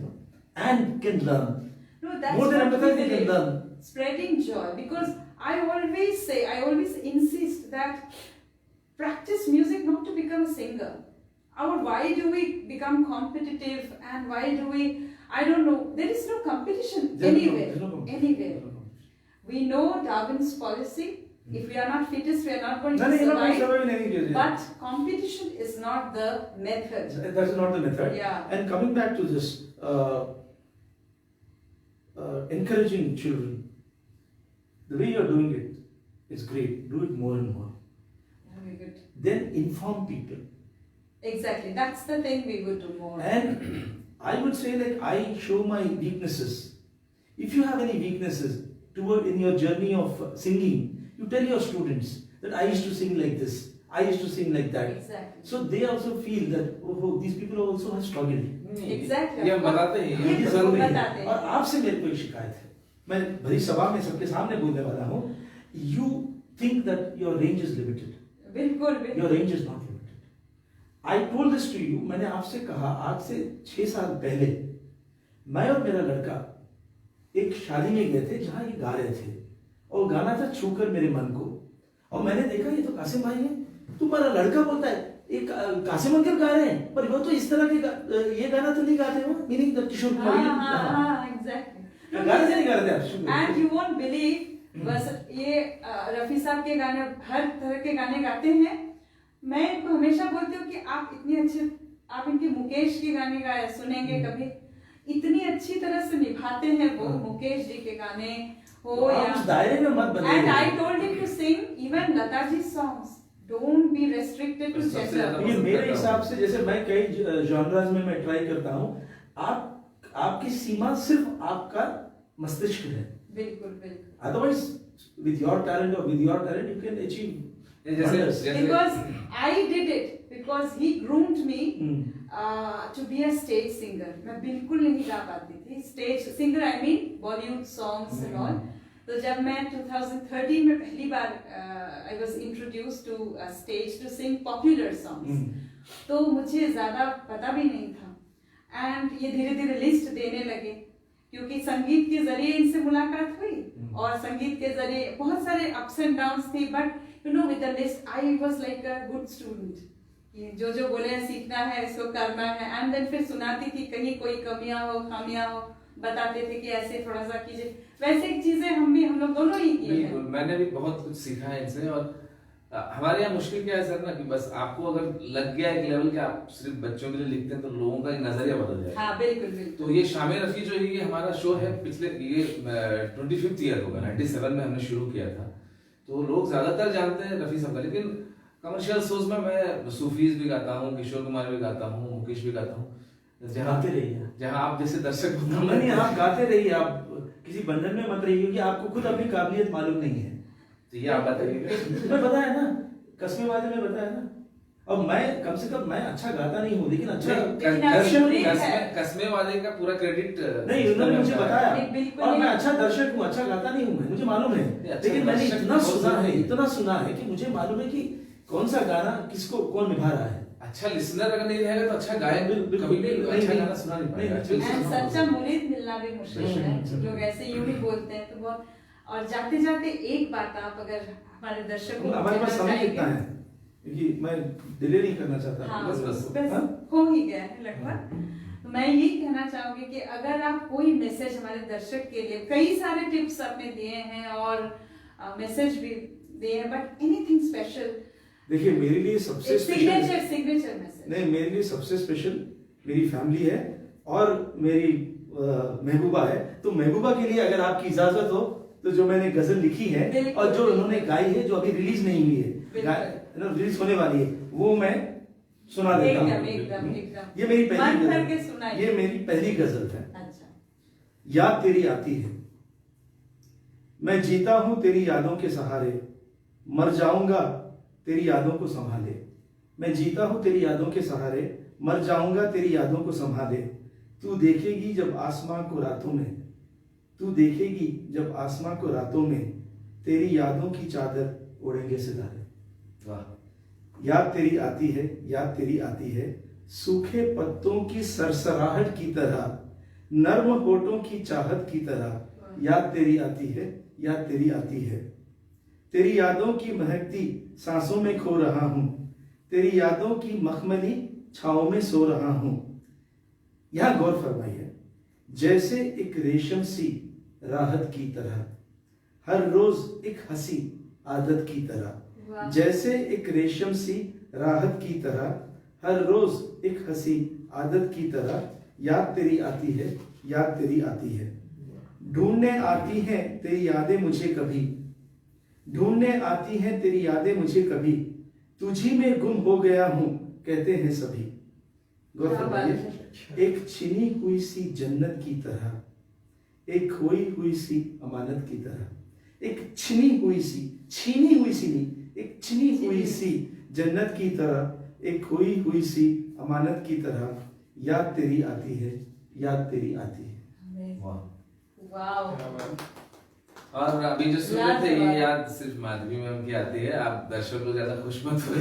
and can learn. No, that's More than what we empathize, they can believe. learn. Spreading joy, because I always insist that practice music not to become a singer. Why do we become competitive and why do we, I don't know, there is no competition anywhere. There's no competition. Anywhere. There's no competition. We know Darwin's policy. If we are not fittest, we are not going No, to you're not going to survive. survive in any case. But competition is not the method. That's not the method. Yeah. And coming back to this, encouraging children, the way you're doing it is great. Do it more and more. Very good. Then inform people. Exactly. That's the thing we would do more. And I would say, like, I show my weaknesses. If you have any weaknesses in your journey of singing, you tell your students that I used to sing like this, I used to sing like that. Exactly. So they also feel that, oh, these people also have struggled. Exactly. ये हम बताते हैं. ये ये तो पसंद नहीं है. बताते हैं. और आपसे मेरे को एक शिकायत है, मैं भरी सभा में सबके सामने बोलने वाला हूँ. You think that your range is limited. बिल्कुल Your बिल्कुल. range is not limited. I told this to you. मैंने आपसे कहा आज से 6 साल पहले मैं और मेरा लड़का एक शादी में गए थे जहां ये गा रहे थे और गाना था छूकर मेरे मन को। और मैंने देखा ये तो कासिम भाई है, तुम्हारा लड़का बोलता है एक कासिम अंकल गा रहे हैं, पर वो तो इस तरह के ये गाना तो नहीं गाते हो, मीनिंग किशोर कुमार एग्जैक्टली गाने से नहीं गा रहे थे आप। एंड यू वोंट बिलीव, बस ये रफी साहब के गाने हर तरह के गाने गाते हैं। मैं इनको हमेशा बोलती हूँ कि आप इतने अच्छे, आप इनके मुकेश के गाने गाए सुनेंगे कभी, इतनी अच्छी तरह से निभाते हैं वो मुकेश जी के गाने हो या उस दायरे में मत बनिए। And I told him to sing even Lata ji songs, don't be restricted to सबसे ज्यादा जेंडर। ये पसंद मेरे करता हूँ। हिसाब से जैसे मैं कई जॉनराज में मैं ट्राई करता हूँ, आपकी सीमा सिर्फ आपका मस्तिष्क है। बिल्कुल बिल्कुल। Otherwise with your talent you can achieve जैसे Because I did it because he groomed me Hmm. to be a stage singer. मैं बिल्कुल नहीं गा पाती थी stage singer, I mean Bollywood songs and all. तो जब मैं 2013 में पहली बार I was introduced to a stage to sing popular songs. तो मुझे ज़्यादा पता भी नहीं था and ये धीरे धीरे लिस्ट देने लगे क्योंकि संगीत के जरिए इनसे मुलाकात हुई और संगीत के जरिए बहुत सारे अप्स एंड डाउन्स थी, but you know with the list I was like a good student, जो बोले सीखना है इसको करना है, एंड देन फिर सुनाती थी कहीं कोई कमियां हो खामियां हो, बताते थे कि ऐसे थोड़ा सा कीजिए, वैसे चीजें हम लोग दोनों ही किए हैं। मैंने भी बहुत कुछ सीखा है इनसे। और हमारे यहाँ मुश्किल क्या है सर ना कि बस आपको अगर लग गया एक लेवल के आप सिर्फ बच्चों के लिए लिखते हैं तो लोगों का नजरिया बदल जाएगा। हाँ बिल्कुल बिल्कुल। तो ये शामिर रफी जो है ये हमारा शो है, पिछले ये 25th ईयर होगा, 97 में हमने शुरू किया था। तो लोग ज्यादातर जानते हैं रफी साहब का, लेकिन कमर्शियल शोज में मैं सूफीज भी गाता हूँ, किशोर कुमार भी गाता हूँ, मुकेश भी गाता हूँ। गाते रहिए, जहाँ आप जैसे दर्शक नहीं आप गाते रहिए, आप किसी बंधन में मत रहिए क्योंकि आपको खुद अपनी काबिलियत मालूम नहीं है। तो ये आप बताइए। मैं बताया ना, कस्मे वादे में बताया ना। और मैं कम से कम मैं अच्छा गाता नहीं हूँ लेकिन अच्छा कस्मे वादे का पूरा क्रेडिट नहीं, उन्होंने मुझे बताया बिल्कुल और नहीं। मैं अच्छा दर्शक हूँ, अच्छा गाता नहीं हूँ, मुझे मालूम है, अच्छा लेकिन मैंने दर्शक इतना बहुत सुना है, जरूरी है। इतना सुना है कि मुझे मालूम है कि कौन सा गाना किसको कौन निभा रहा है। अच्छा लिसनर अगर नहीं रहेगा तो अच्छा गायक बिल्कुल, कभी भी नहीं, अच्छा नहीं, गाना सुना नहीं पाएगा। नहीं, अच्छा एंड लिसनर सच्चा मुरीद मिलना भी मुश्किल है, लोग ऐसे यूं ही बोलते हैं तो बहुत। और जाते जाते एक बात आप अगर हमारे दर्शकों को हमारे पास कहना समय चाहेंगे। कितना है क्योंकि मैं डिले नहीं करना चाहता। हाँ, बस। बस हो ही गया है लगभग। तो मैं यही कहना चाहूंगी कि अगर आप कोई मैसेज हमारे दर्शक के लिए, कई सारे टिप्स आपने दिए हैं और मैसेज भी दिए हैं, बट एनीथिंग स्पेशल? देखिए मेरे लिए सबसे स्पेशल सिग्नेचर मैसेज नहीं, मेरे लिए सबसे स्पेशल मेरी फैमिली है और मेरी महबूबा है। तो महबूबा के लिए अगर आपकी इजाजत हो तो जो मैंने गजल लिखी है और जो उन्होंने गाई है, जो अभी रिलीज नहीं हुई है, रिलीज होने वाली है, वो मैं सुना देता हूँ। एकदम ये मेरी मन पहली भर के गजल, सुनाइए। ये मेरी पहली गजल है। अच्छा। याद तेरी आती है, मैं जीता हूं तेरी यादों के सहारे, मर जाऊंगा तेरी यादों को संभाले। मैं जीता हूं तेरी यादों के सहारे, मर जाऊंगा तेरी यादों को संभाले। तू देखेगी जब आसमां को रातों में, तू देखेगी जब आसमां को रातों में, तेरी यादों की चादर ओढ़ेंगे सितारे। वाह। याद तेरी आती है, याद तेरी आती है, सूखे पत्तों की सरसराहट की तरह, नर्म होठों की चाहत की तरह। याद तेरी आती है, याद तेरी आती है, तेरी यादों की महकती सांसों में खो रहा हूं, तेरी यादों की मखमली छाओं में सो रहा हूं। यहां गौर फरमाइए, जैसे एक रेशम सी राहत की तरह, हर रोज एक हंसी आदत की तरह। जैसे एक रेशम सी राहत की तरह, हर रोज एक हंसी आदत की तरह। याद तेरी आती है, याद तेरी आती है, ढूंढने आती हैं तेरी यादें मुझे कभी, ढूंढने आती हैं तेरी यादें मुझे कभी, तुझी में गुम हो गया हूं कहते हैं सभी। गौर फरमाइए, एक छिनी हुई सी जन्नत की तरह, एक खोई हुई सी अमानत की तरह। एक छिनी हुई सी, छीनी हुई सी नहीं, एक छिनी हुई सी जन्नत की तरह, एक खोई हुई सी अमानत की तरह। याद तेरी आती है, याद तेरी आती है। वाओ। और अभी जो सुन रहे थे ये याद सिर्फ माधवी मैम की आती है, आप दर्शक लोग ज्यादा खुश मत हो।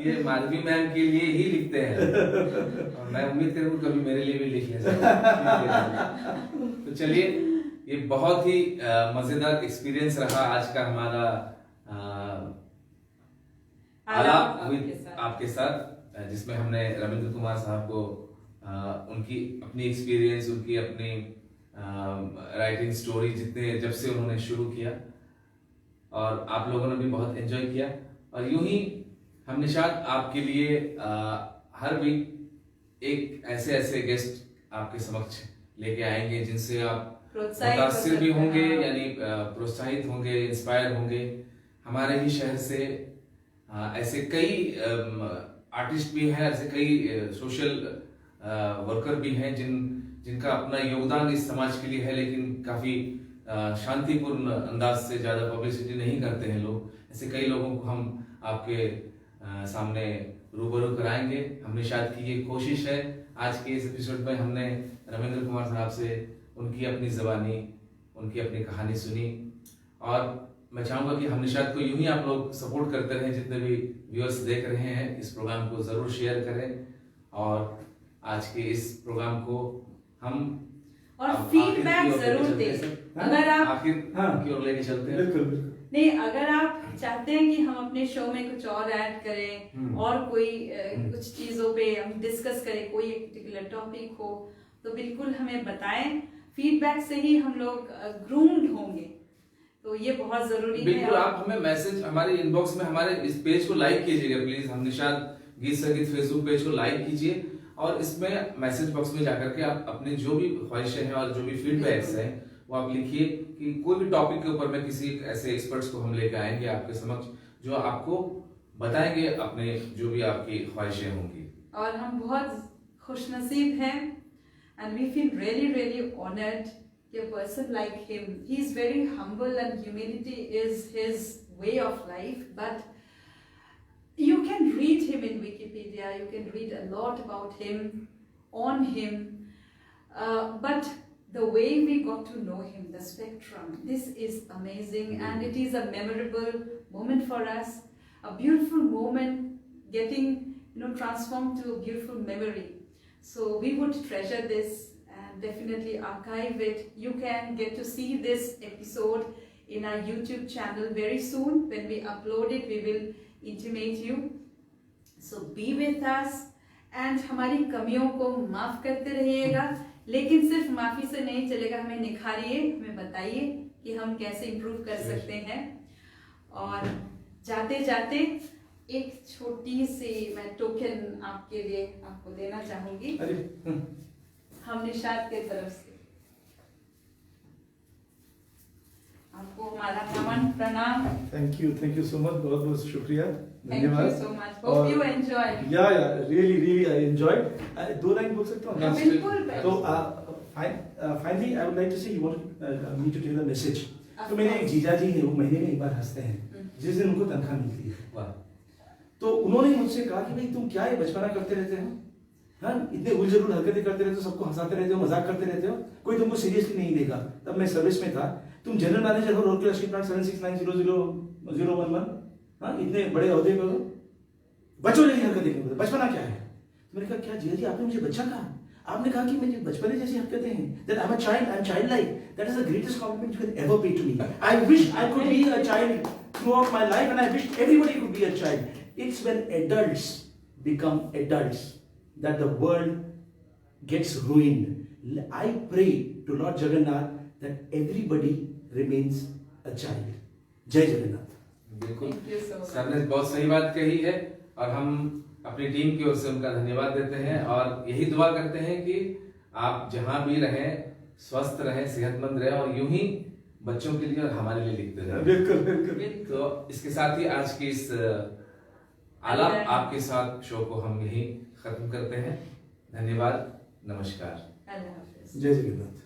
ये माधवी मैम के लिए ही लिखते हैं और मैं उम्मीद करूँ कभी मेरे लिए भी लिख लें। तो चलिए, ये बहुत ही मजेदार एक्सपीरियंस रहा आज का हमारा आलाप आपके साथ, जिसमें हमने रविंद्र कुमार साहब को उनकी अपनी एक्सपीरियंस, उनकी अपनी राइटिंग स्टोरी, जितने जब से उन्होंने शुरू किया, और आप लोगों ने भी बहुत एंजॉय किया। और यूं ही हम निशाद आपके लिए हर वीक एक ऐसे ऐसे गेस्ट आपके समक्ष लेके आएंगे जिनसे आप मुतासिर भी होंगे, यानी प्रोत्साहित होंगे, इंस्पायर होंगे। हमारे ही शहर से ऐसे कई आर्टिस्ट भी हैं, ऐसे कई सोशल वर्कर भी हैं जिनका अपना योगदान इस समाज के लिए है, लेकिन काफी शांतिपूर्ण अंदाज से, ज्यादा पब्लिसिटी नहीं करते हैं लोग। ऐसे कई लोगों को हम आपके सामने रूबरू कराएंगे। हमने शायद की ये कोशिश है। आज के इस एपिसोड में हमने रविंद्र कुमार साहब से उनकी अपनी ज़बानी, उनकी अपनी कहानी सुनी, और मैं चाहूंगा कि हमने शायद को यूं ही आप लोग सपोर्ट करते रहें। जितने भी व्यूअर्स देख रहे हैं, इस प्रोग्राम को जरूर शेयर करें, और आज के इस प्रोग्राम को हम और फीडबैक जरूर दें। अगर आप आखिर की ओर लेके चलते हैं। बिल्कुल बिल्कुल। नहीं, अगर आप चाहते हैं कि हम अपने शो में कुछ और ऐड करें और कोई कुछ चीजों पे हम डिस्कस करें, कोई एक पर्टिकुलर टॉपिक हो, तो बिल्कुल हमें बताएं। फीडबैक से ही हम लोग ग्रूम्ड होंगे, तो ये बहुत जरूरी है। बिल्कुल, आप हमें मैसेज हमारे इनबॉक्स में, हमारे इस पेज को लाइक कीजिएगा प्लीज। हम निशाद गीत संगीत फेसबुक पेज को लाइक कीजिए, और इसमें मैसेज बॉक्स में जाकर के आप अपने जो भी ख्वाहिशें हैं और जो भी फीडबैक्स हैं वो आप लिखिए कि कोई भी टॉपिक के ऊपर में किसी ऐसे एक्सपर्ट्स को हम लेकर आएंगे आपके समक्ष, जो आपको बताएंगे अपने जो भी आपकी ख्वाहिशें होंगी। और हम बहुत खुशनसीब हैं, and we feel really honored कि a person like him, he is very humble and humility is his way of life. But you can read him in Wikipedia, you can read a lot about him, on him, but the way we got to know him, the spectrum, this is amazing, and it is a memorable moment for us, a beautiful moment getting transformed to a beautiful memory. So we would treasure this and definitely archive it. You can get to see this episode in our YouTube channel very soon. When we upload it, we will intimate you. So be with us, and हमारी कमियों को माफ करते रहिएगा, लेकिन सिर्फ माफी से नहीं चलेगा, हमें निखारिए, हमें बताइए कि हम कैसे इम्प्रूव कर सकते हैं। और जाते जाते एक छोटी सी मैं टोकन आपके लिए आपको देना चाहूंगी, हम निशाद के तरफ से आपको हमारा नमन प्रणाम। थैंक यू सो मच, बहुत बहुत शुक्रिया, धन्यवाद। Thank you so much. Hope you enjoy. Yeah, really I enjoyed. 2 line बोल सकता हूँ? बिल्कुल। तो finally I would like to say you want me to tell the message. तो मेरे एक जीजा जी हैं, वो महीने में एक बार हंसते हैं जिस दिन उनको तनख्वाह मिलती है। तो उन्होंने मुझसे कहा कि भाई तुम क्या ये बचपना करते रहते हो, हाँ इतने उलझुल हरकतें करते रहते हो, सबको हंसाते रहते हो, मजाक करते रहते हो, कोई तुमको सीरियसली नहीं लेगा। तब मैं सर्विस में था, तुम जनरल मैनेजर हो रोडकिला स्ट्रीट प्लांट 76900011, हाँ इतने बड़े ओहदे पे हो, बच्चों जैसी हरकतें क्यों? बचपना क्या है? तो मैंने कहा क्या जीजा जी आपने मुझे बच्चा कहा? आपने कहा कि मेरी बचपने जैसी हरकतें हैं, that I'm a child, I'm childlike. That is the greatest compliment you can ever pay to me. I wish I could be a child throughout my life, and I wish everybody could be a child. It's when adults become adults that the world gets ruined. I pray to Lord Jagannath that everybody remains a child. Jai Jagannath. बिल्कुल, Thank you so much. Sir ने बहुत सही बात कही है, और हम अपनी टीम की ओर से उनका धन्यवाद देते हैं, और यही दुआ करते हैं कि आप जहां भी रहें स्वस्थ रहें, सेहतमंद रहें, और यूं ही बच्चों के लिए और हमारे लिए लिखते रहें। बिल्कुल। तो इसके साथ ही आज की इस आलाप आपके साथ शो को हम यही खत्म करते हैं। धन्यवाद, नमस्कार, अल्लाह हाफिज। जय जगन्नाथ।